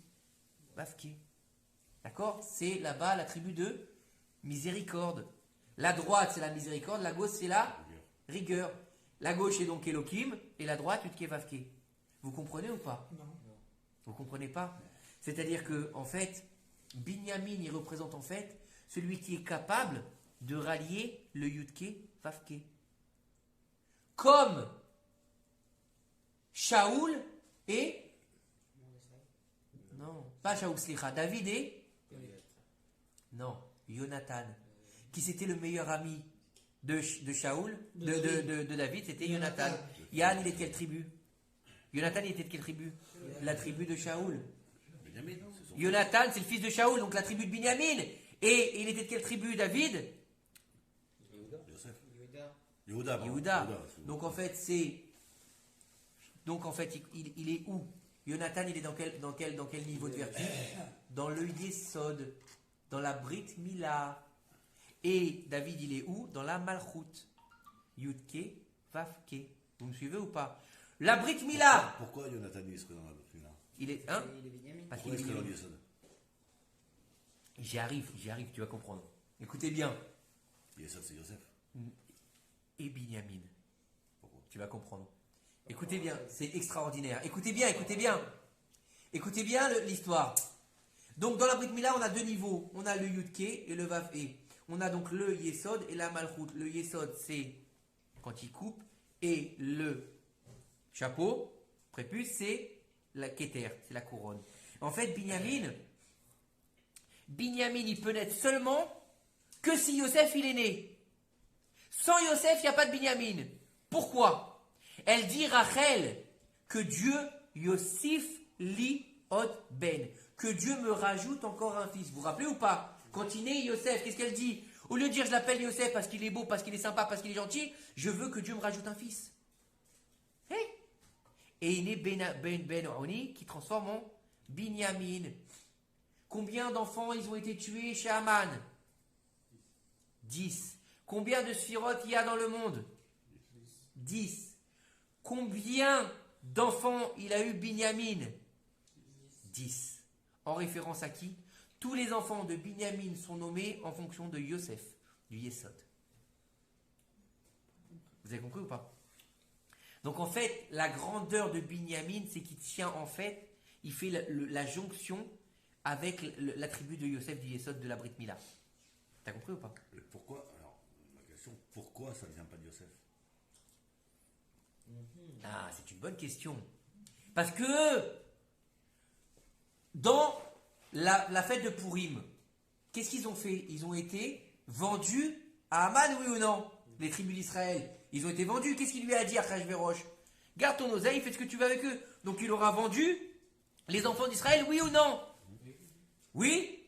Bavke. D'accord? C'est là-bas la tribu de miséricorde. La droite, c'est la miséricorde. La gauche, c'est la rigueur. La gauche est donc Elohim. Et la droite, Yudke, Vavke. Vous comprenez ou pas? Non. Vous comprenez pas? C'est-à-dire que, en fait, Binyamin, il représente en fait celui qui est capable de rallier le Yudke Vavke. Comme Shaoul et... Non, pas Shaoul, Slicha. David et... Non, Jonathan. Qui c'était le meilleur ami de Shaoul, de David, c'était Jonathan. Yann, il est de quelle tribu? Jonathan, il était de quelle tribu? La tribu de Shaoul. Jonathan, c'est le fils de Shaoul, donc la tribu de Binyamin. Et il était de quelle tribu, David? Yehuda. Donc en fait, il est où? Jonathan, il est dans quel niveau de vertu? Dans le Yesod, dans la Brit Mila. Et David, il est où? Dans la Malchut. Yudke, Vavke. Vous me suivez ou pas? La Brit Mila. Pourquoi Jonathan il serait dans la Brit Mila? Il est, hein? Il est Binyamin. Parce Pourquoi qu'il il est serait dans Yesod? J'y arrive, tu vas comprendre. Écoutez bien. Yesod, c'est Yosef. Et Binyamin. Pourquoi? Tu vas comprendre. Écoutez bien, c'est extraordinaire. Écoutez bien. Écoutez bien l'histoire. Donc dans la Brit Mila, on a deux niveaux. On a le Yudke et le Vav E. On a donc le Yesod et la Malchut. Le Yesod, c'est quand il coupe. Et le chapeau, prépuce, c'est la Keter, c'est la couronne. En fait, Binyamin, il peut naître seulement que si Yosef, il est né. Sans Yosef, il n'y a pas de Binyamin. Pourquoi? Elle dit, Rachel, que Dieu, Yosif li od ben, que Dieu me rajoute encore un fils. Vous vous rappelez ou pas? Quand il naît Yosef, qu'est-ce qu'elle dit? Au lieu de dire je l'appelle Yosef parce qu'il est beau, parce qu'il est sympa, parce qu'il est gentil, je veux que Dieu me rajoute un fils. Et il naît Ben Oni qui transforme en Binyamin. Combien d'enfants ils ont été tués chez Aman? 10. Combien de sphirotes il y a dans le monde? 10. Combien d'enfants il a eu Binyamin? 10. En référence à qui? Tous les enfants de Binyamin sont nommés en fonction de Yosef, du Yesod. Vous avez compris ou pas? Donc en fait, la grandeur de Binyamin, c'est qu'il tient en fait, il fait la jonction avec la tribu de Yosef, du Yesod, de la Brit Mila. T'as compris ou pas? Mais pourquoi, alors, ma question, pourquoi ça ne vient pas de Yosef? Ah, c'est une bonne question. Parce que dans la fête de Purim, qu'est-ce qu'ils ont fait? Ils ont été vendus à Aman, oui ou non? Les tribus d'Israël. Ils ont été vendus. Qu'est-ce qu'il lui a dit à Achashverosh? Garde ton oseille, fais ce que tu veux avec eux. Donc il aura vendu les enfants d'Israël, oui ou non? Oui?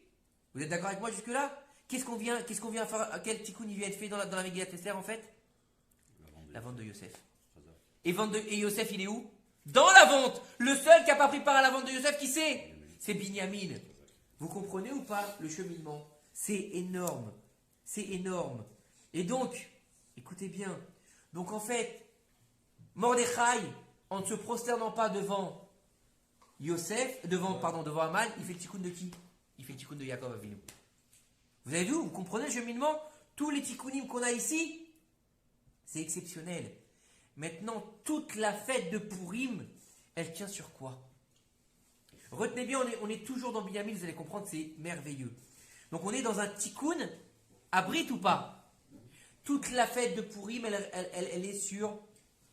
Vous êtes d'accord avec moi jusque-là? Qu'est-ce qu'on vient faire? Quel tikkun il vient être fait dans la Megillat Esther en fait? La vente de Yosef. Et Yosef, il est où? Dans la vente. Le seul qui n'a pas pris part à la vente de Yosef, qui c'est? C'est Binyamin. Vous comprenez ou pas le cheminement? C'est énorme. C'est énorme. Et donc, écoutez bien. Donc en fait, Mordechai, en ne se prosternant pas devant devant Aman, il fait le tikkun de qui? Il fait le tikkun de Yaakov Avinu. Vous avez vu? Vous comprenez le cheminement? Tous les tikkunim qu'on a ici, c'est exceptionnel. Maintenant, toute la fête de Purim, elle tient sur quoi? Retenez bien, on est toujours dans Binyamin, vous allez comprendre, c'est merveilleux. Donc on est dans un tikkun, abrit ou pas? Toute la fête de Purim, elle est sur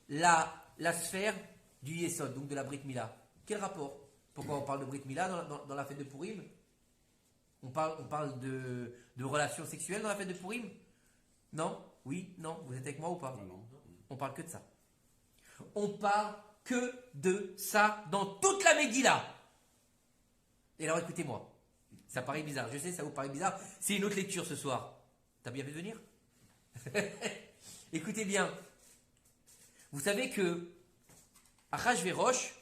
la sphère du Yesod, donc de la Brit Mila. Quel rapport? Pourquoi on parle de Brit Mila dans la fête de Purim? On parle de relations sexuelles dans la fête de Purim? Non? Oui? Non? Vous êtes avec moi ou pas? Non. On parle que de ça. On parle que de ça dans toute la Megillah. Et alors écoutez-moi, ça paraît bizarre, je sais, ça vous paraît bizarre, c'est une autre lecture ce soir. T'as bien fait de venir? Écoutez bien, vous savez que Achashverosh,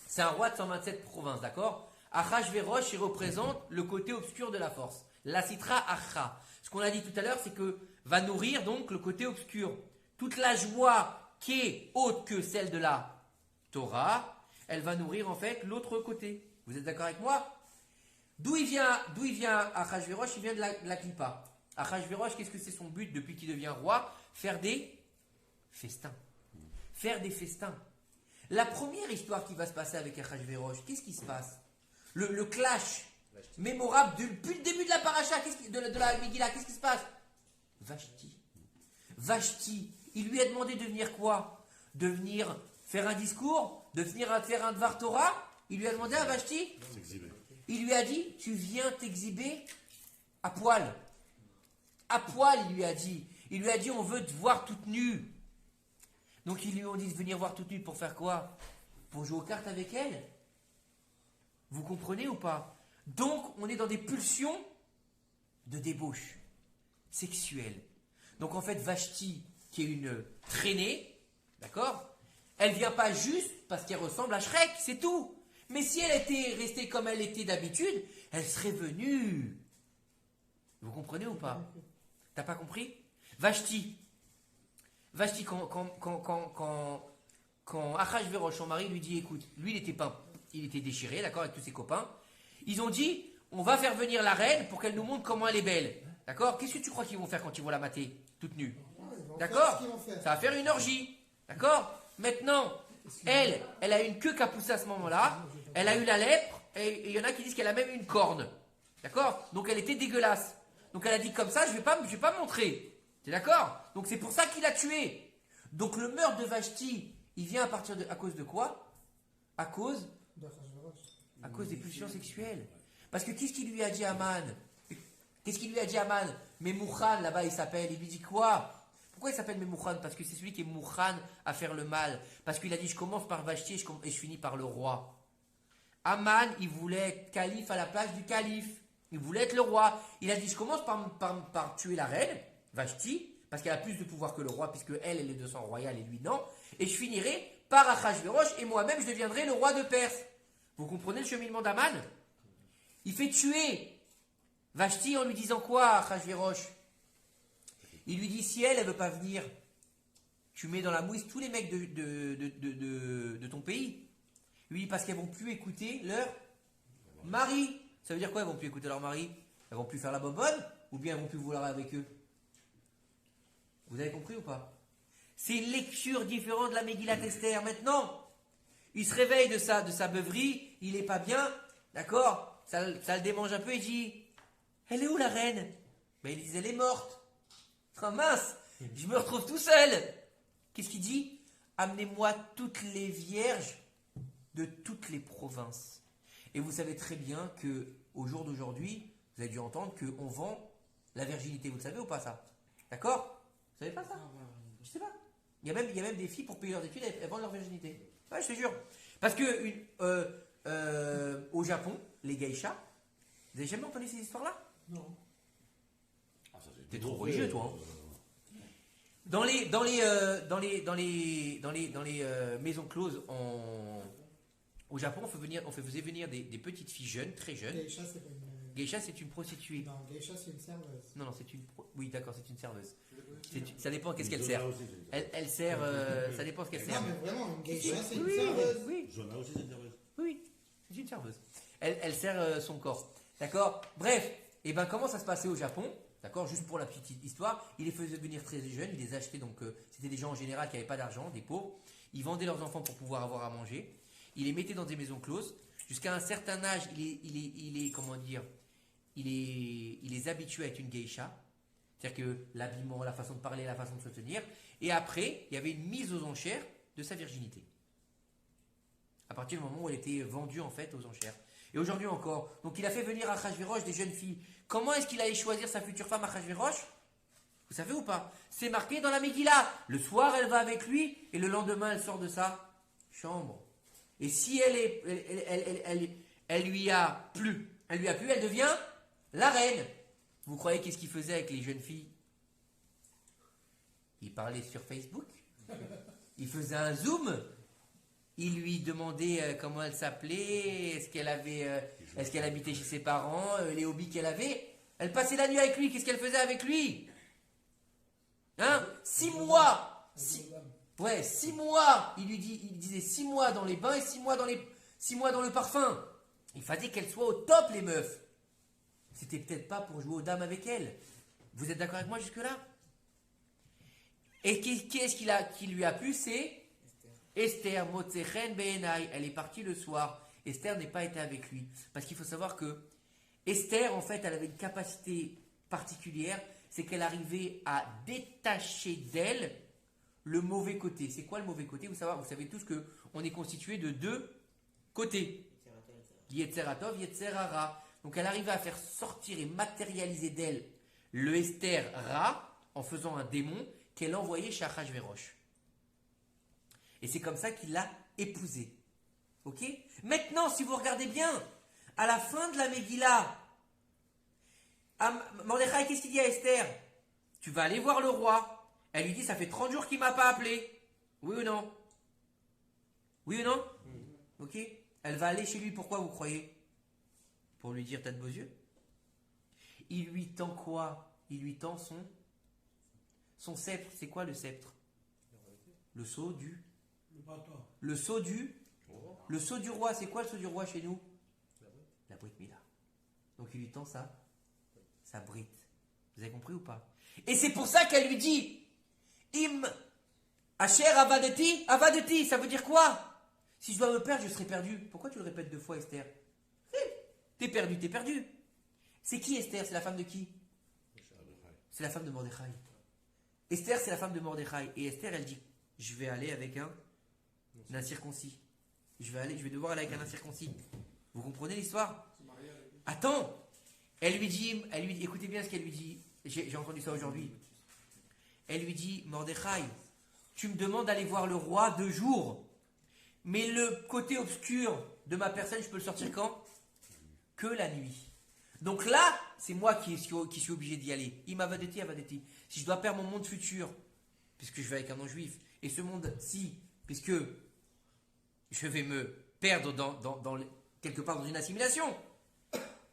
c'est un roi de 127 provinces, d'accord? Achashverosh, il représente le côté obscur de la force, la citra acha. Ce qu'on a dit tout à l'heure, c'est que va nourrir donc le côté obscur. Toute la joie qui est haute que celle de la Torah, elle va nourrir en fait l'autre côté. Vous êtes d'accord avec moi? D'où il vient Achashverosh? Il vient de la Klippa. Achashverosh, qu'est-ce que c'est son but depuis qu'il devient roi? Faire des festins. Faire des festins. La première histoire qui va se passer avec Achashverosh, qu'est-ce qui se passe? Le clash mémorable depuis le début de la paracha, de la Megillah, qu'est-ce qui se passe? Vashti. Vashti, il lui a demandé de venir quoi? De venir faire un discours, de venir faire un Dvar Torah. Il lui a demandé à Vashti, S'exhiber. il lui a dit, tu viens t'exhiber à poil. À poil, il lui a dit. Il lui a dit, on veut te voir toute nue. Donc ils lui ont dit de venir voir toute nue pour faire quoi? Pour jouer aux cartes avec elle. Vous comprenez ou pas? Donc on est dans des pulsions de débauche sexuelle. Donc en fait, Vashti, qui est une traînée, d'accord? Elle vient pas juste parce qu'elle ressemble à Shrek, c'est tout. Mais si elle était restée comme elle était d'habitude, elle serait venue. Vous comprenez ou pas? T'as pas compris? Vashti, quand Achashverosh, son mari, lui dit, écoute, lui il était déchiré, d'accord, avec tous ses copains. Ils ont dit, on va faire venir la reine pour qu'elle nous montre comment elle est belle. D'accord? Qu'est-ce que tu crois qu'ils vont faire quand ils vont la mater, toute nue? D'accord? Ça va faire une orgie. D'accord? Maintenant, elle a une queue qui a poussé à ce moment-là. Elle a eu la lèpre. Et il y en a qui disent qu'elle a même eu une corne. D'accord? Donc elle était dégueulasse. Donc elle a dit comme ça, je vais pas montrer. T'es d'accord? Donc c'est pour ça qu'il a tué. Donc le meurtre de Vashti, il vient à cause de quoi? À cause des pulsions sexuelles. Parce que qu'est-ce qu'il lui a dit à Aman? Qu'est-ce qu'il lui a dit à Aman? Mais Mouchan, là-bas, il s'appelle. Il lui dit quoi? Pourquoi il s'appelle Memouchan? Parce que c'est celui qui est Mouchan à faire le mal. Parce qu'il a dit, je commence par Vashti et je finis par le roi. Aman, il voulait être calife à la place du calife. Il voulait être le roi. Il a dit, je commence par tuer la reine, Vashti, parce qu'elle a plus de pouvoir que le roi, puisque elle est de sang royal et lui non. Et je finirai par Achashverosh et moi-même, je deviendrai le roi de Perse. Vous comprenez le cheminement d'Aman? Il fait tuer Vashti en lui disant quoi, Achashverosh? Il lui dit, si elle veut pas venir, tu mets dans la mouise tous les mecs de ton pays. Il lui dit, parce qu'elles vont plus écouter leur mari. Ça veut dire quoi, elles vont plus écouter leur mari? Elles vont plus faire la bonbonne? Ou bien elles vont plus vouloir avec eux? Vous avez compris ou pas? C'est une lecture différente de la Megillat Esther. Maintenant, il se réveille de sa beuverie, il est pas bien, d'accord? Ça le démange un peu, il dit, elle est où la reine? Ben il dit, elle est morte. Oh mince, je me retrouve tout seul. Qu'est-ce qu'il dit? Amenez-moi toutes les vierges de toutes les provinces. Et vous savez très bien que au jour d'aujourd'hui, vous avez dû entendre qu'on vend la virginité. Vous le savez ou pas ça? D'accord? Vous savez pas ça? Je sais pas. Il y a même des filles pour payer leurs études, elles vendent leur virginité. Ouais, je te jure. Parce que au Japon, les geishas, vous avez jamais entendu ces histoires-là? Non. Ah, ça, c'est T'es tout trop fait, religieux, toi. Dans les maisons closes au Japon, on faisait venir des petites filles jeunes, très jeunes. Geisha, c'est pas une. Geisha, c'est une prostituée. Non, Geisha, c'est une serveuse. Non, c'est une. Oui, d'accord, c'est une serveuse. Ça dépend qu'est-ce qu'elle Jonah sert. aussi, c'est une Elle sert. Ça dépend ce qu'elle sert. Non, mais vraiment, une Geisha, c'est une Oui, serveuse. oui, Jonah aussi, c'est une serveuse. oui, c'est une serveuse. Elle sert son corps. D'accord? Bref, et ben comment ça se passait au Japon? D'accord? Juste pour la petite histoire, il les faisait venir très jeunes, il les achetait, donc c'était des gens en général qui n'avaient pas d'argent, des pauvres. Ils vendaient leurs enfants pour pouvoir avoir à manger. Ils les mettaient dans des maisons closes. Jusqu'à un certain âge, il les habituait à être une geisha. C'est-à-dire que l'habillement, la façon de parler, la façon de se tenir. Et après, il y avait une mise aux enchères de sa virginité. À partir du moment où elle était vendue en fait aux enchères. Et aujourd'hui encore. Donc il a fait venir à Achashverosh des jeunes filles. Comment est-ce qu'il allait choisir sa future femme à Achashverosh? Vous savez ou pas? C'est marqué dans la Megillah. Le soir, elle va avec lui et le lendemain, elle sort de sa chambre. Et si elle lui a plu, elle devient la reine. Vous croyez qu'est-ce qu'il faisait avec les jeunes filles? Il parlait sur Facebook. Il faisait un zoom. Il lui demandait comment elle s'appelait, est-ce qu'elle habitait chez ses parents, les hobbies qu'elle avait. Elle passait la nuit avec lui. Qu'est-ce qu'elle faisait avec lui? Hein? 6 mois. 6 mois. Il disait 6 mois dans les bains et 6 mois dans le parfum. Il fallait qu'elle soit au top, les meufs. C'était peut-être pas pour jouer aux dames avec elle. Vous êtes d'accord avec moi jusque-là? Et qui est-ce qui lui a plu? C'est Esther motzechen be'enai, elle est partie le soir. Esther n'est pas été avec lui. Parce qu'il faut savoir que Esther, en fait, elle avait une capacité particulière, c'est qu'elle arrivait à détacher d'elle le mauvais côté. C'est quoi le mauvais côté? Vous savez tous qu'on est constitué de deux côtés. Yetzeratov, Yetzerara. Donc elle arrivait à faire sortir et matérialiser d'elle le Esther Ra en faisant un démon qu'elle envoyait chez Achashverosh. Et c'est comme ça qu'il l'a épousée. Ok? Maintenant, si vous regardez bien, à la fin de la Megillah, Mordechai, qu'est-ce qu'il dit à Esther? Tu vas aller voir le roi. Elle lui dit, ça fait 30 jours qu'il ne m'a pas appelé. Oui ou non? Oui ou non? Ok? Elle va aller chez lui, pourquoi vous croyez? Pour lui dire, t'as de beaux yeux? Il lui tend quoi? Il lui tend son sceptre. C'est quoi le sceptre? Le sceau du... Le bâton. Le sceau du roi. C'est quoi le sceau du roi chez nous? La brite Mila. Donc il lui tend sa brite. Vous avez compris ou pas? Et c'est pour ça qu'elle lui dit, Im Asher avadeti, ça veut dire quoi? Si je dois me perdre, je serai perdu. Pourquoi tu le répètes 2 fois, Esther? T'es perdu, t'es perdu. C'est qui Esther? C'est la femme de qui? C'est la femme de Mordechai. Esther, c'est la femme de Mordechai. Et Esther, elle dit, je vais aller avec un incirconcis. Je vais devoir aller avec un incirconcis. Vous comprenez l'histoire? Attends. Elle lui dit, écoutez bien ce qu'elle lui dit. J'ai entendu ça aujourd'hui. Elle lui dit, Mordechai, tu me demandes d'aller voir le roi 2 jours. Mais le côté obscur de ma personne, je peux le sortir quand? Que la nuit. Donc là, c'est moi qui suis obligé d'y aller. Avadeti. Si je dois perdre mon monde futur, puisque je vais avec un non-juif, et ce monde-ci, puisque je vais me perdre quelque part dans une assimilation,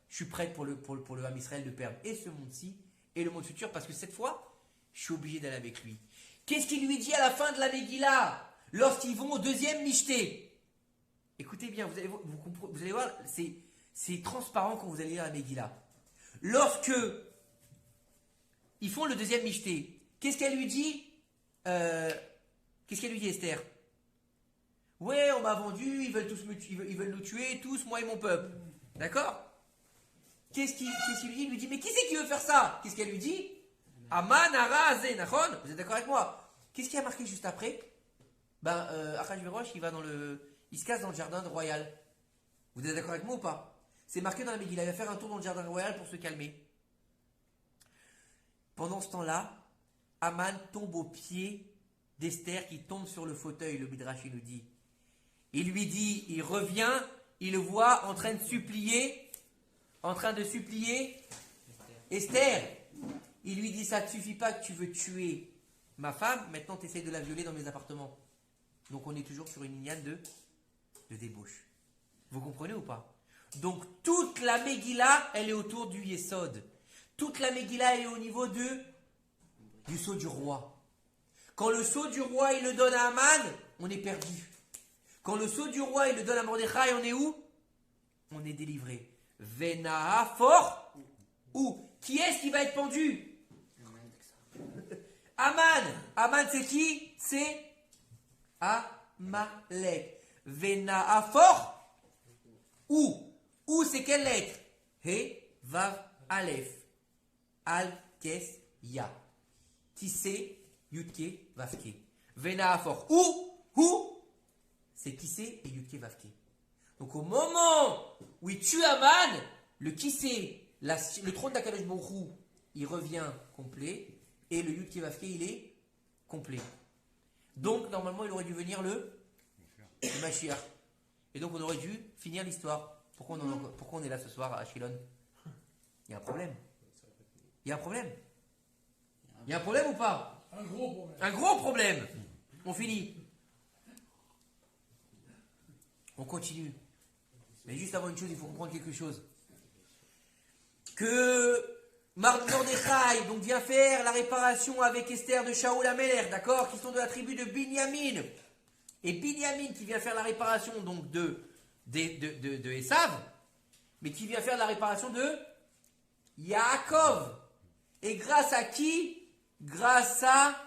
je suis prête pour le Ham Israël de perdre et ce monde-ci et le monde futur, parce que cette fois, je suis obligé d'aller avec lui. Qu'est-ce qu'il lui dit à la fin de la Megillah lorsqu'ils vont au 2e Mishté? Écoutez bien, vous allez voir, c'est transparent quand vous allez lire la Megillah. Lorsque ils font le 2e Mishté, qu'est-ce qu'elle lui dit? Qu'est-ce qu'elle lui dit, Esther? Ouais, on m'a vendu, ils veulent nous tuer, tous, moi et mon peuple. D'accord? Qu'est-ce qu'il lui dit? Il lui dit, mais qui c'est qui veut faire ça? Qu'est-ce qu'elle lui dit? Aman, Ara, Zé, Nachon. Vous êtes d'accord avec moi? Qu'est-ce qui a marqué juste après? Achashverosh, il se casse dans le jardin royal. Vous êtes d'accord avec moi ou pas? C'est marqué dans la Megillah, il va faire un tour dans le jardin royal pour se calmer. Pendant ce temps-là, Aman tombe aux pieds d'Esther qui tombe sur le fauteuil, le Midrash il nous dit. Il lui dit, il revient, il le voit en train de supplier Esther. Il lui dit, ça ne te suffit pas que tu veux tuer ma femme, maintenant tu essaies de la violer dans mes appartements. Donc on est toujours sur une lignane de débauche. Vous comprenez ou pas? Donc toute la Megillah, elle est autour du Yesod. Toute la Megillah, elle est au niveau du sceau du roi. Quand le sceau du roi, il le donne à Aman, on est perdu. Quand le sceau du roi, il le donne à Mordechai, on est où? On est délivré. Venaha fort. Où? Qui est-ce qui va être pendu? Aman. Aman, c'est qui? C'est Amalek. Venaha fort. Où? Où, c'est quelle lettre? He, Vav, Aleph. Al, Kes, Ya. Tissé, Yutke, Vavke. Venaha fort. Où? C'est Kissé et Yutke, Vavke. Donc au moment où il tue Aman, le Kissé, le trône d'Akadosh Baruch Hu, il revient complet, et le Yutke, Vavke, il est complet. Donc normalement, il aurait dû venir le Mashiach. Et donc on aurait dû finir l'histoire. Pourquoi on est là ce soir à Ashkelon? Il y a un problème. Il y a un problème. Il y a un problème ou pas? Un gros problème. Un gros problème. On finit. On continue. Mais juste avant une chose, il faut comprendre quelque chose. Que Mordechai donc vient faire la réparation avec Esther de Shaoul Améler, d'accord, qui sont de la tribu de Binyamin. Et Binyamin qui vient faire la réparation donc de Esav, mais qui vient faire la réparation de Yaakov. Et grâce à qui? Grâce à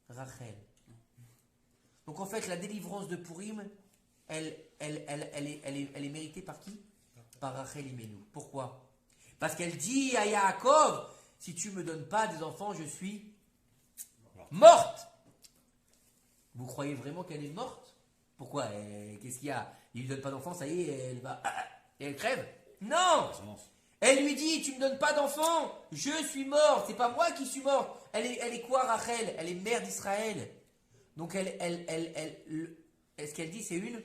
Rachel. Donc en fait, la délivrance de Purim, elle est méritée par qui? Par Rachel Imenu. Pourquoi? Parce qu'elle dit à Yaakov, si tu ne me donnes pas des enfants, je suis morte. Vous croyez vraiment qu'elle est morte? Pourquoi? Qu'est-ce qu'il y a? Il ne lui donne pas d'enfants, ça y est, elle va... Et elle crève? Non! Elle lui dit, tu ne me donnes pas d'enfants, je suis morte, c'est pas moi qui suis morte. Elle est quoi, Rachel? Elle est mère d'Israël. Donc ce qu'elle dit, c'est une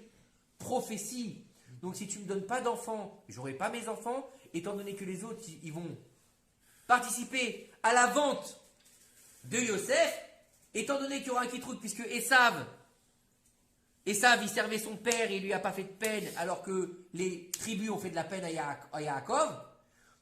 prophétie. Donc si tu ne me donnes pas d'enfants, j'aurai pas mes enfants, étant donné que les autres, ils vont participer à la vente de Yosef, étant donné qu'il y aura un Kittrout, puisque Esav, il servait son père et il lui a pas fait de peine, alors que les tribus ont fait de la peine à Yaakov.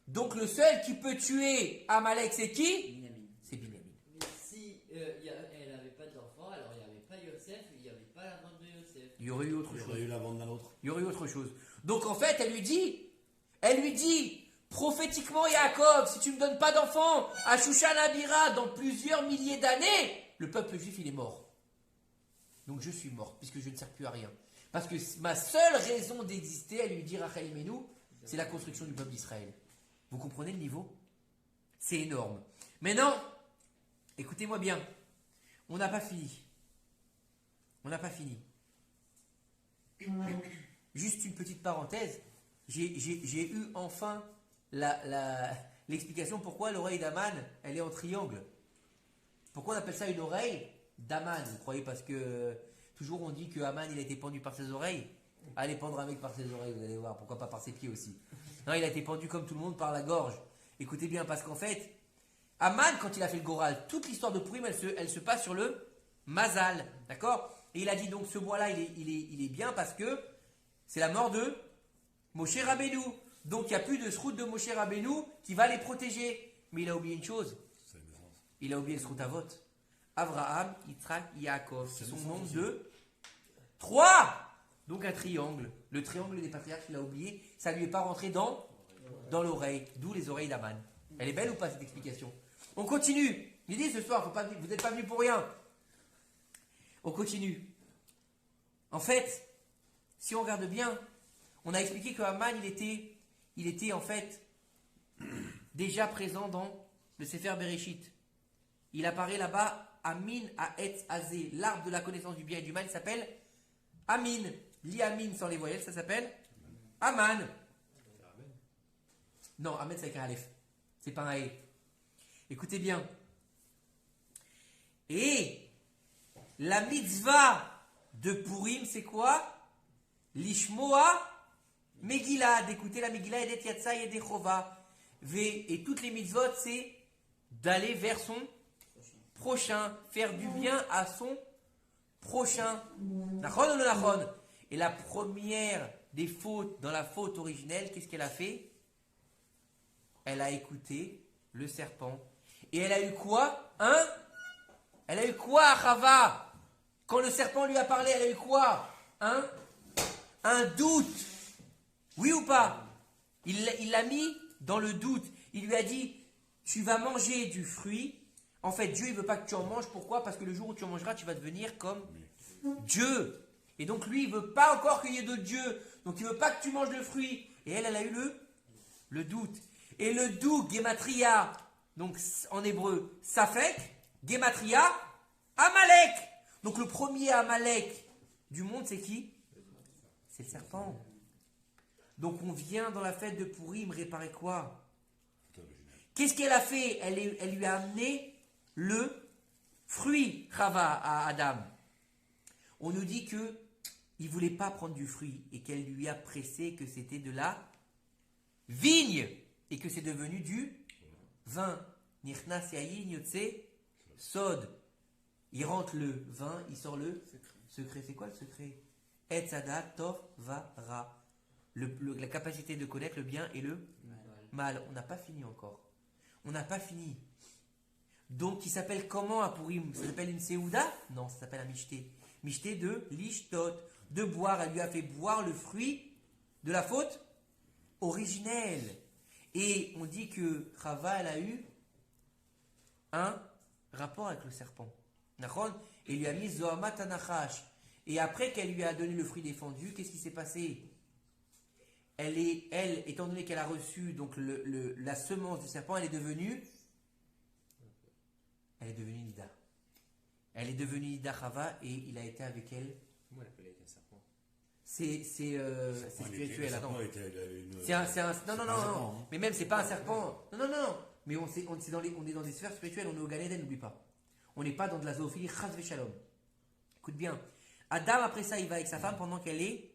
Donc le seul qui peut tuer Amalek, c'est qui? Binyamin. C'est Binyamin. Mais si elle n'avait pas d'enfant, alors il n'y avait pas Yosef, il n'y avait pas la vente de Yosef. Il y aurait eu autre Il y chose. aurait eu la vente d'un autre. Il y aurait eu autre chose. Donc en fait, elle lui dit, prophétiquement Yaakov, si tu ne me donnes pas d'enfants, à Shushan Abira, dans plusieurs milliers d'années, le peuple juif, il est mort. Donc je suis morte, puisque je ne sers plus à rien. Parce que ma seule raison d'exister, elle lui dit Rachel Imenu, c'est la construction du peuple d'Israël. Vous comprenez le niveau? C'est énorme. Maintenant, écoutez-moi bien, on n'a pas fini. On n'a pas fini. Juste une petite parenthèse, j'ai eu enfin l'explication pourquoi l'oreille d'Aman, elle est en triangle. Pourquoi on appelle ça une oreille d'Aman? Vous croyez parce que toujours on dit que Aman il a été pendu par ses oreilles? Allez pendre un mec par ses oreilles, vous allez voir, pourquoi pas par ses pieds aussi. Non, il a été pendu comme tout le monde par la gorge. Écoutez bien, parce qu'en fait, Aman, quand il a fait le Goral, toute l'histoire de Purim, elle se passe sur le Mazal, d'accord? Et il a dit donc ce mois-là, il est bien parce que c'est la mort de Moshe Rabbeinu. Donc il n'y a plus de Srout de Moshe Rabbeinu qui va les protéger. Mais il a oublié une chose. Il a oublié le Srout Avot. Avraham, Yitzhak, Yaakov. C'est son nombre de 3. Donc un triangle. Le triangle des patriarches, il a oublié. Ça ne lui est pas rentré dans l'oreille. D'où les oreilles d'Aman. Elle est belle ou pas cette explication? On continue. Il dit ce soir, vous n'êtes pas venu pour rien. On continue. En fait, si on regarde bien, on a expliqué que Haman, il était en fait déjà présent dans le Sefer Bereshit. Il apparaît là-bas, Amin Ha'etz Hazeh, l'arbre de la connaissance du bien et du mal, il s'appelle Amin. Li-Amin sans les voyelles, ça s'appelle Aman. Non, Amen c'est avec un Aleph. C'est pas un E. Écoutez bien. Et la mitzvah de Purim, c'est quoi? Lishmoa Megillah, d'écouter la Megillah et d'être Yatsa et d'Echova. Et toutes les mitzvot, c'est d'aller vers son prochain, faire du bien à son prochain. Nachon ou nachon? Et la première des fautes, dans la faute originelle, qu'est-ce qu'elle a fait? Elle a écouté le serpent. Et elle a eu quoi? Elle a eu quoi, Chava? Quand le serpent lui a parlé, elle a eu quoi? Un doute. Oui ou pas? Il l'a mis dans le doute. Il lui a dit, tu vas manger du fruit. En fait, Dieu, il ne veut pas que tu en manges. Pourquoi? Parce que le jour où tu en mangeras, tu vas devenir comme Dieu. Et donc, lui, il ne veut pas encore qu'il y ait d'autres dieux. Donc, il ne veut pas que tu manges le fruit. Et elle a eu le doute. Et le doute, Gematria, donc en hébreu, Safek, Gematria, Amalek. Donc, le premier Amalek du monde, c'est qui? C'est le serpent. Donc, on vient dans la fête de Purim réparer quoi? Qu'est-ce qu'elle a fait? Elle lui a amené le fruit, Chava, à Adam. On nous dit que il ne voulait pas prendre du fruit et qu'elle lui a pressé que c'était de la vigne et que c'est devenu du vin. Nichnas yayin yotse sod. Il rentre le vin, il sort le secret. C'est quoi le secret? Etzada tov vara. La capacité de connaître le bien et le mal. On n'a pas fini encore. On n'a pas fini. Donc, il s'appelle comment à Purim? Ça s'appelle une Seouda? Non, ça s'appelle un Mishté. Mishté de l'ishtot, de boire. Elle lui a fait boire le fruit de la faute originelle. Et on dit que Chava, elle a eu un rapport avec le serpent. et lui a mis Zohamat Anachash. Et après qu'elle lui a donné le fruit défendu, qu'est-ce qui s'est passé? Elle, étant donné qu'elle a reçu donc la semence du serpent, elle est devenue Nida. Elle est devenue Nida Chava et il a été avec elle. Comment elle appelait avec un serpent? C'est spirituel, attends. Non, serpent, hein. mais même c'est pas un serpent. Non. Mais on est dans des sphères spirituelles, on est au Gan Eden, n'oublie pas. On n'est pas dans de la zoophilie, chas v'shalom. Écoute bien. Adam, après ça, il va avec sa femme pendant qu'elle est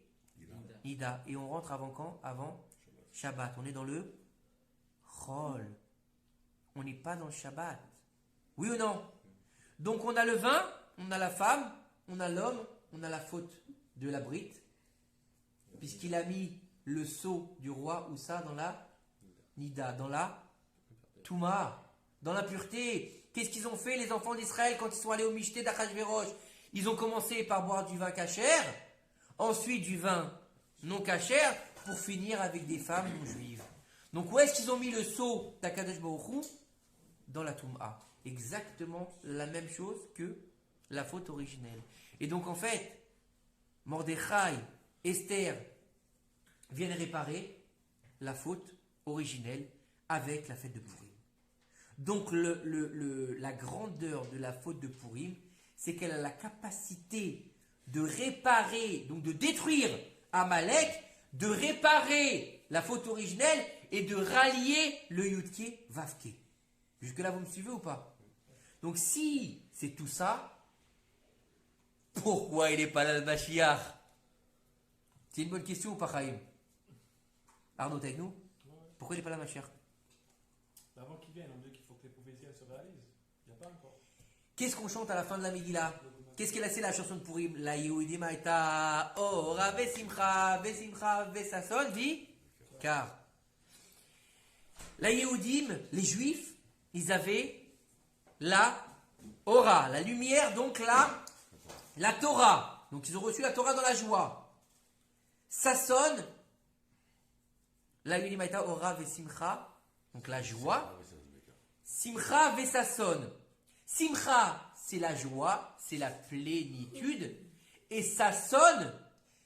Nida. Et on rentre avant quand? Avant Shabbat. On est dans le Chol. On n'est pas dans le Shabbat. Oui ou non? Donc on a le vin, on a la femme, on a l'homme, on a la faute de la brite, puisqu'il a mis le sceau du roi Oussa dans la Nida, dans la Touma, dans la pureté. Qu'est-ce qu'ils ont fait les enfants d'Israël quand ils sont allés au Michté d'Achashverosh? Ils ont commencé par boire du vin cachère, ensuite du vin non cachère, pour finir avec des femmes non juives. Donc où est-ce qu'ils ont mis le sceau d'Akadosh Baruch Hu? Dans la Touma. Exactement la même chose que la faute originelle. Et donc en fait, Mordechai, Esther viennent réparer la faute originelle avec la fête de Purim. Donc la grandeur de la faute de Purim, c'est qu'elle a la capacité de réparer, donc de détruire Amalek, de réparer la faute originelle et de rallier le Yudke Vavke. Jusque-là, vous me suivez ou pas? Donc si c'est tout ça, pourquoi il n'est pas là le Mashiach? C'est une bonne question ou pas, Chaim? Arnaud, t'es avec nous? Pourquoi il n'est pas là, Mashiach? Avant qu'il vienne, on dit qu'il faut que les prophéties elles se réalisent. Il n'y a pas encore. Qu'est-ce qu'on chante à la fin de la Megillah? Qu'est-ce qu'elle a, c'est la chanson de Purim? La Yehudim Aïta Ora Vesimcha Vesason dit car la Yehudim, les Juifs, ils avaient la Ora, la lumière, donc la Torah. Donc ils ont reçu la Torah dans la joie. Sasson, la Yehudim Aïta Ora Vesimcha, donc la joie. Simcha Vesasson. Simcha, c'est la joie, c'est la plénitude. Et Sasson,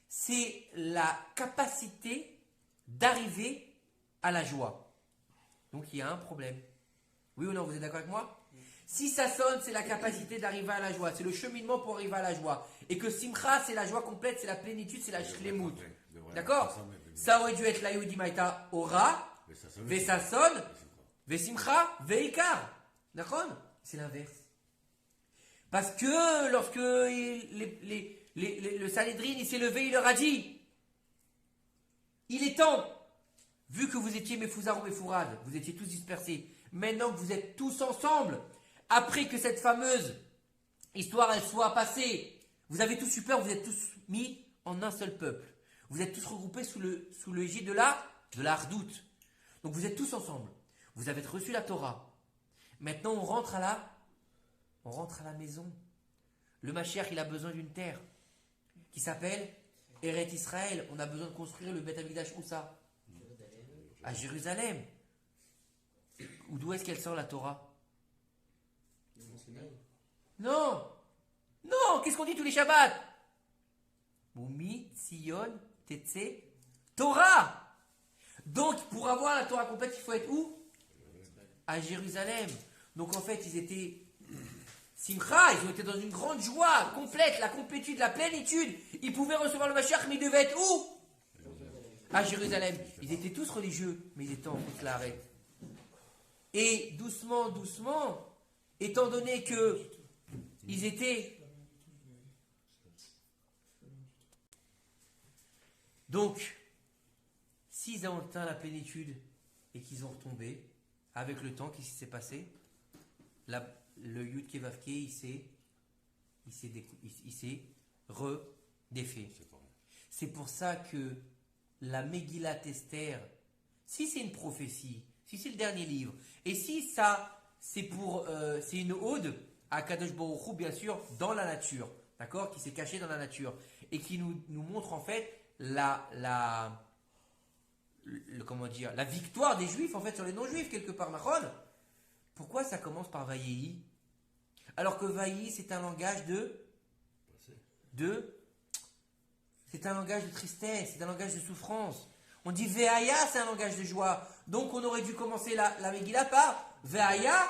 c'est la capacité d'arriver à la joie. Donc il y a un problème. Oui ou non, vous êtes d'accord avec moi? Si Sasson, c'est la capacité d'arriver à la joie, c'est le cheminement pour arriver à la joie. Et que Simcha, c'est la joie complète, c'est la plénitude, c'est la shlemut. D'accord? Ça aurait dû être la Yehudim Aïta Ora, Vesasson, Vesimcha, Veikar. D'accord? C'est l'inverse. Parce que lorsque le Sanhédrin il s'est levé, il leur a dit, il est temps, vu que vous étiez Mefouzar ou Mefourad, vous étiez tous dispersés, maintenant que vous êtes tous ensemble, après que cette fameuse histoire elle soit passée, vous avez tous eu peur, vous êtes tous mis en un seul peuple. Vous êtes tous regroupés sous l'égide de la hardoute. Donc vous êtes tous ensemble. Vous avez reçu la Torah. Maintenant on rentre à la maison. Le Mashiach, il a besoin d'une terre qui s'appelle Eret Israël. On a besoin de construire le Beth Amikdash où ça? À Jérusalem. Ou d'où est-ce qu'elle sort la Torah? Non. Non, qu'est-ce qu'on dit tous les Shabbats? Moumi, Sion, Tetse, Torah. Donc, pour avoir la Torah complète, il faut être où? À Jérusalem. Donc, en fait, ils étaient Simcha, ils ont été dans une grande joie complète, la complétude, la plénitude. Ils pouvaient recevoir le Mashiach, mais ils devaient être où? À Jérusalem. Ils étaient tous religieux, mais ils étaient en toute l'arrêt. Et doucement, doucement, étant donné que ils étaient... Donc, s'ils ont atteint la plénitude et qu'ils ont retombé, avec le temps, qu'est-ce qui s'est passé? Le Yud Kevavke, il s'est redéfait. C'est pour ça que la Megillat Esther, si c'est une prophétie, si c'est le dernier livre, et si ça, c'est une ode à Kadosh Baruch Hu, bien sûr, dans la nature, d'accord, qui s'est caché dans la nature, et qui nous montre en fait la victoire des Juifs en fait sur les non-Juifs quelque part, Mahon. Pourquoi ça commence par Vayehi? Alors que Vaï, c'est un langage c'est un langage de tristesse, c'est un langage de souffrance. On dit Ve'aya, c'est un langage de joie. Donc on aurait dû commencer la Megillah par Ve'aya,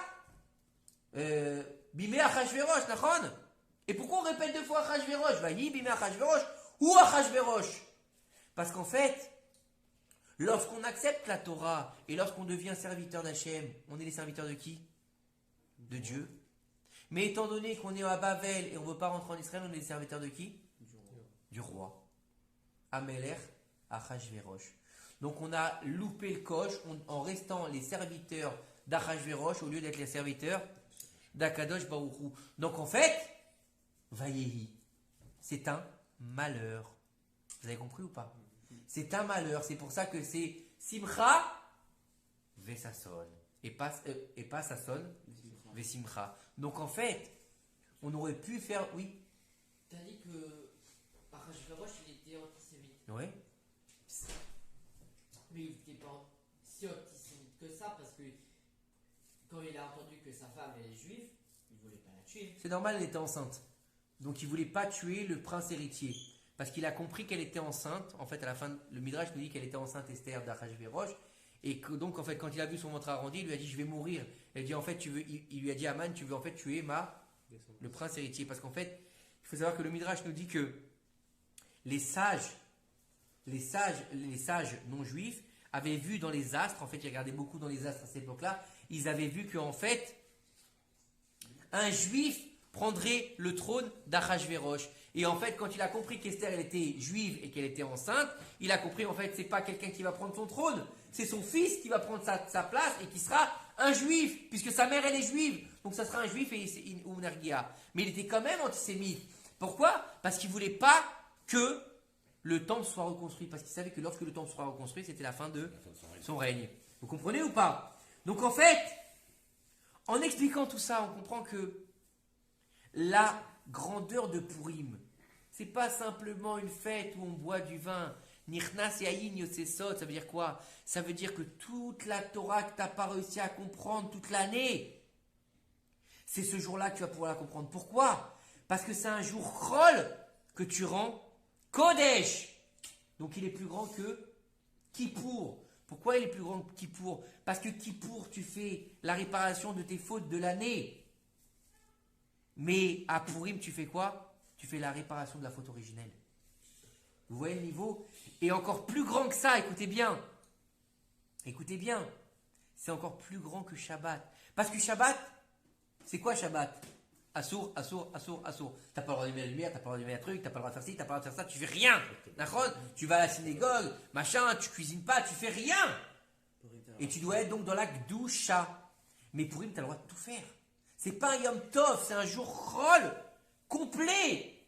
Bimé Achashverosh, Nachon. Et pourquoi on répète deux fois Achashverosh? Vaï, Bimé Achashverosh, ou Achashverosh? Parce qu'en fait, lorsqu'on accepte la Torah et lorsqu'on devient serviteur d'Hachem, on est les serviteurs de qui? De Dieu. Mais étant donné qu'on est à Bavel et on ne veut pas rentrer en Israël, on est les serviteurs de qui? Du roi. Amelech Achashverosh. Donc on a loupé le coche en restant les serviteurs d'Achashverosh au lieu d'être les serviteurs d'Akadosh Baruch Hu. Donc en fait, Vayehi, c'est un malheur. Vous avez compris ou pas? C'est un malheur. C'est pour ça que c'est Simcha Vesason. Et pas Sasson Vesimcha. Donc en fait, on aurait pu faire. Oui. T'as dit que Achashverosh il était antisémite. Oui. Mais il n'était pas si antisémite que ça parce que quand il a entendu que sa femme est juive, il ne voulait pas la tuer. C'est normal, elle était enceinte. Donc il ne voulait pas tuer le prince héritier. Parce qu'il a compris qu'elle était enceinte. En fait, à la fin, le Midrash nous dit qu'elle était enceinte, Esther d'Achashverosh. Et que donc, en fait, quand il a vu son ventre arrondi, il lui a dit, je vais mourir. Elle dit, en fait, il lui a dit à Aman, tu veux en fait tuer le prince héritier. Parce qu'en fait, il faut savoir que le Midrash nous dit que les sages non juifs avaient vu dans les astres, en fait, ils regardaient beaucoup dans les astres à cette époque-là, ils avaient vu qu'en fait, un juif prendrait le trône d'Achashverosh. Et en fait, quand il a compris qu'Esther elle était juive et qu'elle était enceinte, il a compris en fait c'est pas quelqu'un qui va prendre son trône, c'est son fils qui va prendre sa place et qui sera un juif, puisque sa mère elle est juive. Donc ça sera un juif ou une ergia. Mais il était quand même antisémite. Pourquoi? Parce qu'il voulait pas que le temple soit reconstruit, parce qu'il savait que lorsque le temple sera reconstruit, c'était la fin de son règne. Vous comprenez ou pas? Donc en fait, en expliquant tout ça, on comprend que la grandeur de Purim, c'est pas simplement une fête où on boit du vin. Nichnas yayin yosesot, ça veut dire quoi? Ça veut dire que toute la Torah que tu n'as pas réussi à comprendre toute l'année, c'est ce jour-là que tu vas pouvoir la comprendre. Pourquoi? Parce que c'est un jour Chol que tu rends Kodesh. Donc il est plus grand que Kippour. Pourquoi il est plus grand que Kippour? Parce que Kippour, tu fais la réparation de tes fautes de l'année. Mais à Purim, tu fais quoi? Tu fais la réparation de la faute originelle. Vous voyez le niveau? Et encore plus grand que ça, écoutez bien. Écoutez bien. C'est encore plus grand que Shabbat. Parce que Shabbat, c'est quoi Shabbat? Assour. T'as pas le droit d'allumer la lumière, t'as pas le droit d'allumer un truc, t'as pas le droit de faire ci, t'as pas le droit de faire ça, tu fais rien. D'accord? Tu vas à la synagogue, machin, tu cuisines pas, tu fais rien. Et tu dois être donc dans la Gdusha. Mais Purim, tu as le droit de tout faire. C'est pas un Yom Tov, c'est un jour Chol complet.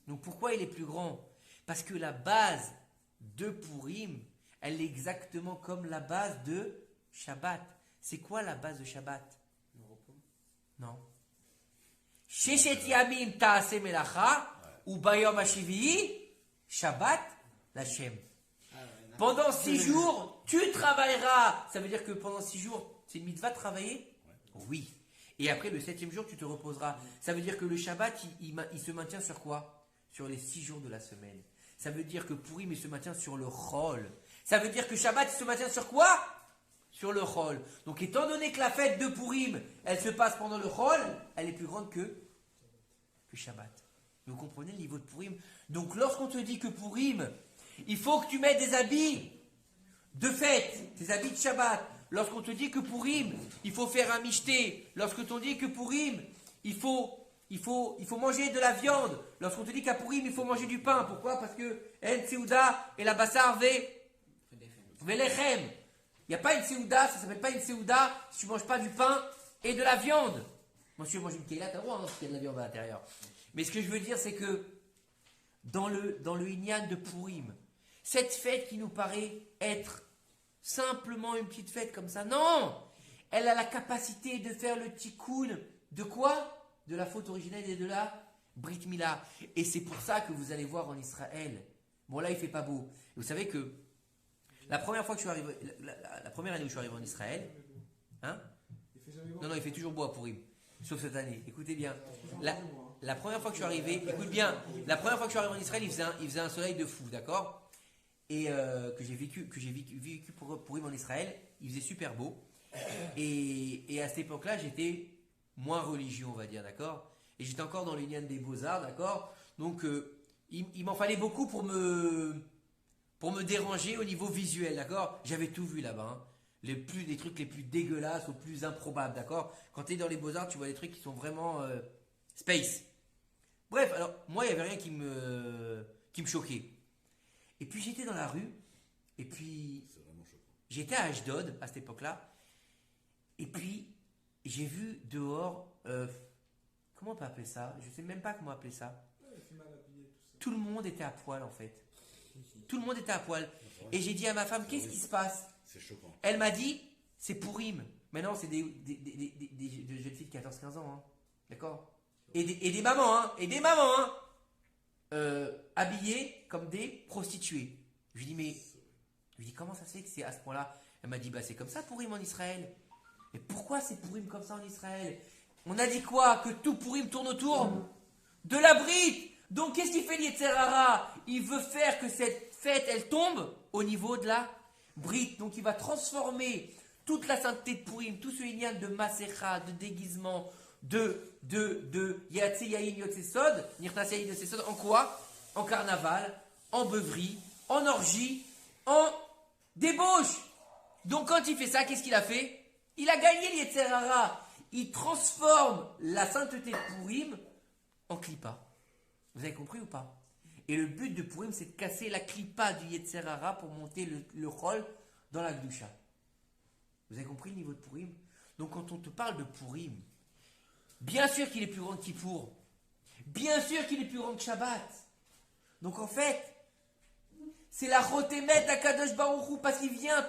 Donc pourquoi il est plus grand? Parce que la base de Purim, elle est exactement comme la base de Shabbat. C'est quoi la base de Shabbat? Le repos. Non. Sheshet Yamim Ta'aseh Melacha ou Bayom HaShivi'i Shabbat L'Hashem. Pendant 6 jours, tu travailleras. Ça veut dire que pendant 6 jours, c'est une mitzvah de travailler? Oui. Et après, le 7e jour, tu te reposeras. Ça veut dire que le Shabbat, il se maintient sur quoi? Sur les 6 jours de la semaine. Ça veut dire que Purim, il se maintient sur le Chol. Ça veut dire que Shabbat, il se maintient sur quoi? Sur le Chol. Donc, étant donné que la fête de Purim, elle se passe pendant le Chol, elle est plus grande que Shabbat. Vous comprenez le niveau de Purim? Donc, lorsqu'on te dit que Purim, il faut que tu mettes des habits de fête, des habits de Shabbat. Lorsqu'on te dit que Purim, il faut faire un michté. Lorsqu'on te dit que Purim, il faut manger de la viande. Lorsqu'on te dit qu'à Purim, il faut manger du pain. Pourquoi? Parce que En Seouda et la Bassar Velechem. Il n'y a pas une Seouda, ça ne s'appelle pas une Seouda si tu ne manges pas du pain et de la viande. Moi, si tu manges une Kéla, tu as le droit, parce qu'il y a de la viande à l'intérieur. Mais ce que je veux dire, c'est que dans le Inyan de Purim, cette fête qui nous paraît être simplement une petite fête comme ça, non! Elle a la capacité de faire le tikkun de quoi? De la faute originelle et de la Brit Mila. Et c'est pour ça que vous allez voir en Israël. Bon, là, il fait pas beau. Vous savez que la première fois que je suis arrivé, la première année où je suis arrivé en Israël, hein? Non, il fait toujours beau à Purim. Sauf cette année. Écoutez bien. La première fois que je suis arrivé, écoute bien, la première fois que je suis arrivé en Israël, il faisait un soleil de fou, d'accord? Et que j'ai vécu pour Purim en Israël, il faisait super beau. Et à cette époque-là, j'étais moins religieux, on va dire, d'accord? Et j'étais encore dans l'union des beaux-arts, d'accord? Donc, il m'en fallait beaucoup pour me déranger au niveau visuel, d'accord? J'avais tout vu là-bas, hein. Les trucs les plus dégueulasses, aux plus improbables, d'accord? Quand tu es dans les beaux-arts, tu vois des trucs qui sont vraiment space. Bref, alors, moi, il n'y avait rien qui me choquait. Et puis, j'étais dans la rue, et puis, j'étais à Ashdod, à cette époque-là, et puis, j'ai vu dehors, comment on peut appeler ça? Je ne sais même pas comment appeler ça. Tout le monde était à poil, en fait. Tout le monde était à poil. Et j'ai dit à ma femme, qu'est-ce qui se passe? C'est choquant. Elle m'a dit, c'est Purim. Maintenant, c'est des jeunes filles de 14-15 ans. Hein. D'accord? Et des mamans, hein. Et des mamans, hein. Habillées comme des prostituées. Je lui dis, comment ça se fait que c'est à ce point-là? Elle m'a dit, c'est comme ça Purim en Israël. Et pourquoi c'est Purim comme ça en Israël? On a dit quoi? Que tout Purim tourne autour de la brite. Donc, qu'est-ce qu'il fait l'Yetzer Hara? Il veut faire que cette fête, elle tombe au niveau de la brite. Donc, il va transformer toute la sainteté de Purim, tout ce lien de Masecha, de déguisement, de Yatse Yahin Yotse Sod, Nirtas Yahin Yotse Sod, en quoi? En carnaval, en beuverie, en orgie, en débauche. Donc, quand il fait ça, qu'est-ce qu'il a fait? Il a gagné l'Yetzer Hara. Il transforme la sainteté de Purim en clipa. Vous avez compris ou pas? Et le but de Purim, c'est de casser la clipa du Yetzer Hara pour monter le rôle dans la Gdusha. Vous avez compris le niveau de Purim? Donc quand on te parle de Purim, bien sûr qu'il est plus grand que Kippour. Bien sûr qu'il est plus grand que Shabbat. Donc en fait, c'est la Rotemet d'Akadosh Baruch Hu parce qu'il vient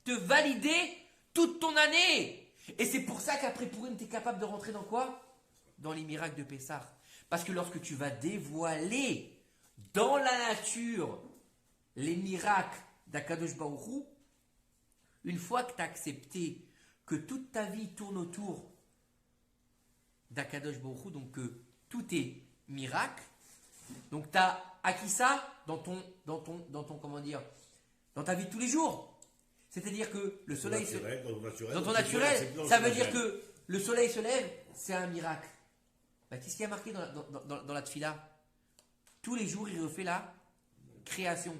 te valider toute ton année. Et c'est pour ça qu'après Purim, tu es capable de rentrer dans quoi? Dans les miracles de Pessah. Parce que lorsque tu vas dévoiler dans la nature les miracles d'Akadosh Baruch Hu, une fois que tu as accepté que toute ta vie tourne autour d'Akadosh Baruch Hu, donc que tout est miracle, donc tu as acquis ça dans ton comment dire, dans ta vie de tous les jours. C'est-à-dire que le soleil dans ton naturel, ça veut dire que le soleil se lève, c'est un miracle. Qu'est-ce qui a marqué dans la tfila? Tous les jours, il refait la création.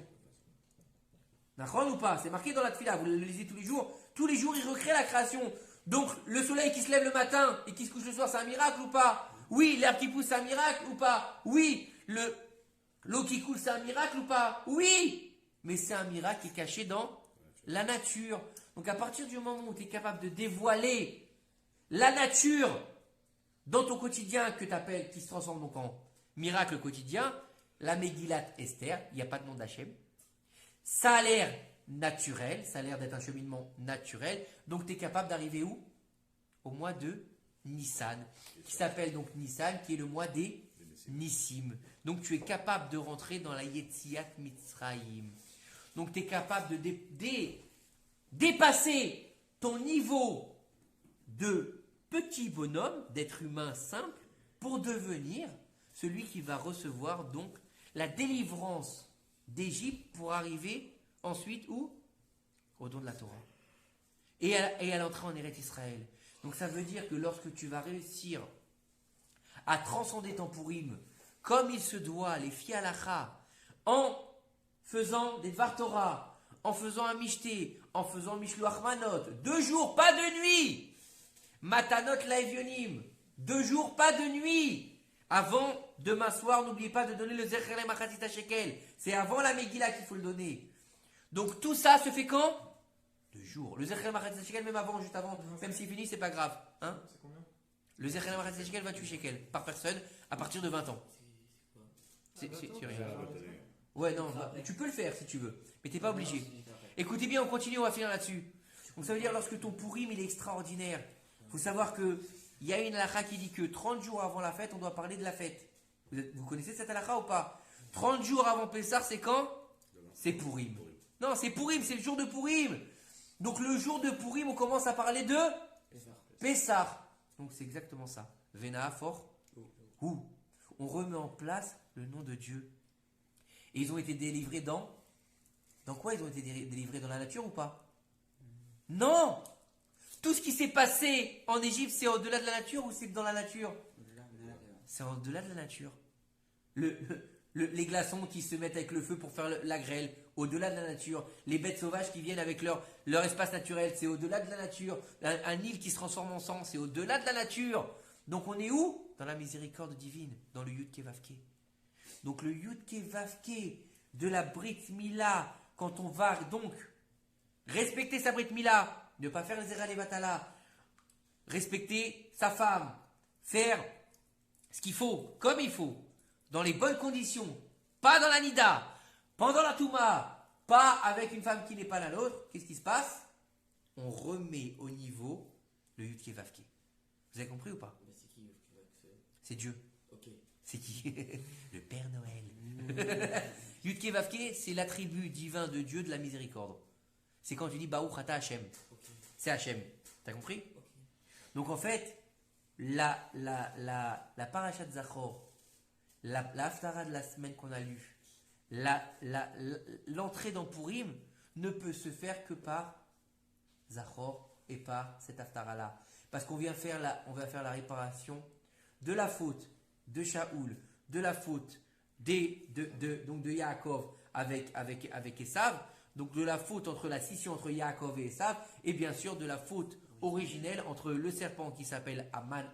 D'accord ou pas? C'est marqué dans la tfila, vous le lisez tous les jours. Tous les jours, il recrée la création. Donc, le soleil qui se lève le matin et qui se couche le soir, c'est un miracle ou pas? Oui, l'herbe qui pousse, c'est un miracle ou pas? Oui, l'eau qui coule, c'est un miracle ou pas? Oui, mais c'est un miracle qui est caché dans la nature. Donc, à partir du moment où tu es capable de dévoiler la nature dans ton quotidien que tu appelles, qui se transforme donc en miracle quotidien, la Megillat Esther, il n'y a pas de nom d'Hachem. Ça a l'air naturel, ça a l'air d'être un cheminement naturel. Donc tu es capable d'arriver où? Au mois de Nissan, qui s'appelle donc Nissan, qui est le mois des Nissim. Donc tu es capable de rentrer dans la Yetziat Mitzrayim. Donc tu es capable de dépasser ton niveau de petit bonhomme, d'être humain simple, pour devenir celui qui va recevoir donc la délivrance d'Égypte pour arriver ensuite où? Au don de la Torah. Et à l'entrée en Eretz Israël. Donc ça veut dire que lorsque tu vas réussir à transcender ton Purim comme il se doit, les fialacha, en faisant des Dvar Torah, en faisant un Mishté, en faisant Mishloach Manot, 2 jours, pas de nuit. Matanot Laevionim, 2 jours, pas de nuit. Avant, demain soir, n'oubliez pas de donner le Zecher Machatzit Shekel. C'est avant la Megillah qu'il faut le donner. Donc tout ça se fait quand? 2 jours. Le Zecher Machatzit Shekel, même avant, juste avant, même s'il finit, c'est pas grave. Hein? C'est combien? Le Zecher Machatzit Shekel, 28 shekels par personne à partir de 20 ans. C'est rien. Ouais, non, tu peux le faire si tu veux, mais t'es pas obligé. Écoutez bien, on continue, on va finir là-dessus. Donc ça veut dire lorsque ton Purim il est extraordinaire, il faut savoir qu'il y a une halakha qui dit que 30 jours avant la fête, on doit parler de la fête. Vous connaissez cette halakha ou pas? 30 jours avant Pessah, c'est quand? C'est Purim. Non, c'est Purim, c'est le jour de Purim. Donc le jour de Purim, on commence à parler de Pessah. Donc c'est exactement ça. Vena, fort, ou. On remet en place le nom de Dieu. Et ils ont été délivrés dans... Dans quoi ils ont été délivrés? Dans la nature ou pas? Non! Tout ce qui s'est passé en Égypte, c'est au-delà de la nature ou c'est dans la nature? C'est au-delà de la nature. Les glaçons qui se mettent avec le feu pour faire la grêle, au-delà de la nature. Les bêtes sauvages qui viennent avec leur espace naturel, c'est au-delà de la nature. Un Nil qui se transforme en sang, c'est au-delà de la nature. Donc on est où? Dans la miséricorde divine, dans le Yud Kevavke. Donc le Yud Kevavke de la Brit Mila, quand on va donc respecter sa Brit Mila, ne pas faire les Zera Levatala, respecter sa femme, faire ce qu'il faut, comme il faut, dans les bonnes conditions, pas dans la Nida, pendant la Touma, pas avec une femme qui n'est pas la nôtre, qu'est-ce qui se passe? On remet au niveau le Yud Kevavke. Vous avez compris ou pas? Mais c'est qui qui va que C'est Dieu. Ok. C'est qui? Le Père Noël. Yud Kevavke, c'est l'attribut divin de Dieu de la miséricorde. C'est quand tu dis Baruch Ata Hashem. Ok. C'est Hashem. T'as compris? Ok. Donc en fait, la parasha de Zachor, la haftara de la semaine qu'on a lue, l'entrée dans Purim ne peut se faire que par Zachor et par cette haftara-là. Parce qu'on vient faire la réparation de la faute de Shaoul, de la faute de Yaakov avec Esav, donc de la faute entre la scission entre Yaakov et Esav, et bien sûr de la faute originelle entre le serpent qui s'appelle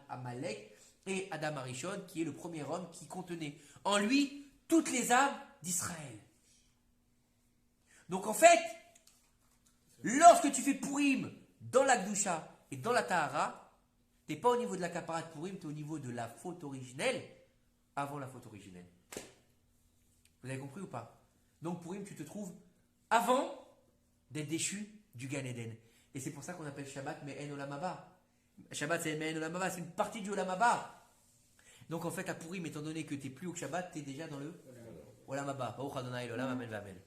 Amalek et Adam Arishon, qui est le premier homme qui contenait en lui toutes les âmes d'Israël. Donc en fait, lorsque tu fais Purim dans la Gdusha et dans la Tahara, tu n'es pas au niveau de la Kapara de Purim, tu es au niveau de la faute originelle avant la faute originelle. Vous avez compris ou pas? Donc Purim, tu te trouves avant d'être déchu du Gan Eden. Et c'est pour ça qu'on appelle Shabbat Me'en Olam Haba. Shabbat c'est Me'en Olam Haba, c'est une partie du Olam Haba. Donc en fait à Purim, étant donné que tu n'es plus au Shabbat, tu es déjà dans le Olam Haba. Baruch Adonai l'Olam, Amen, Amen.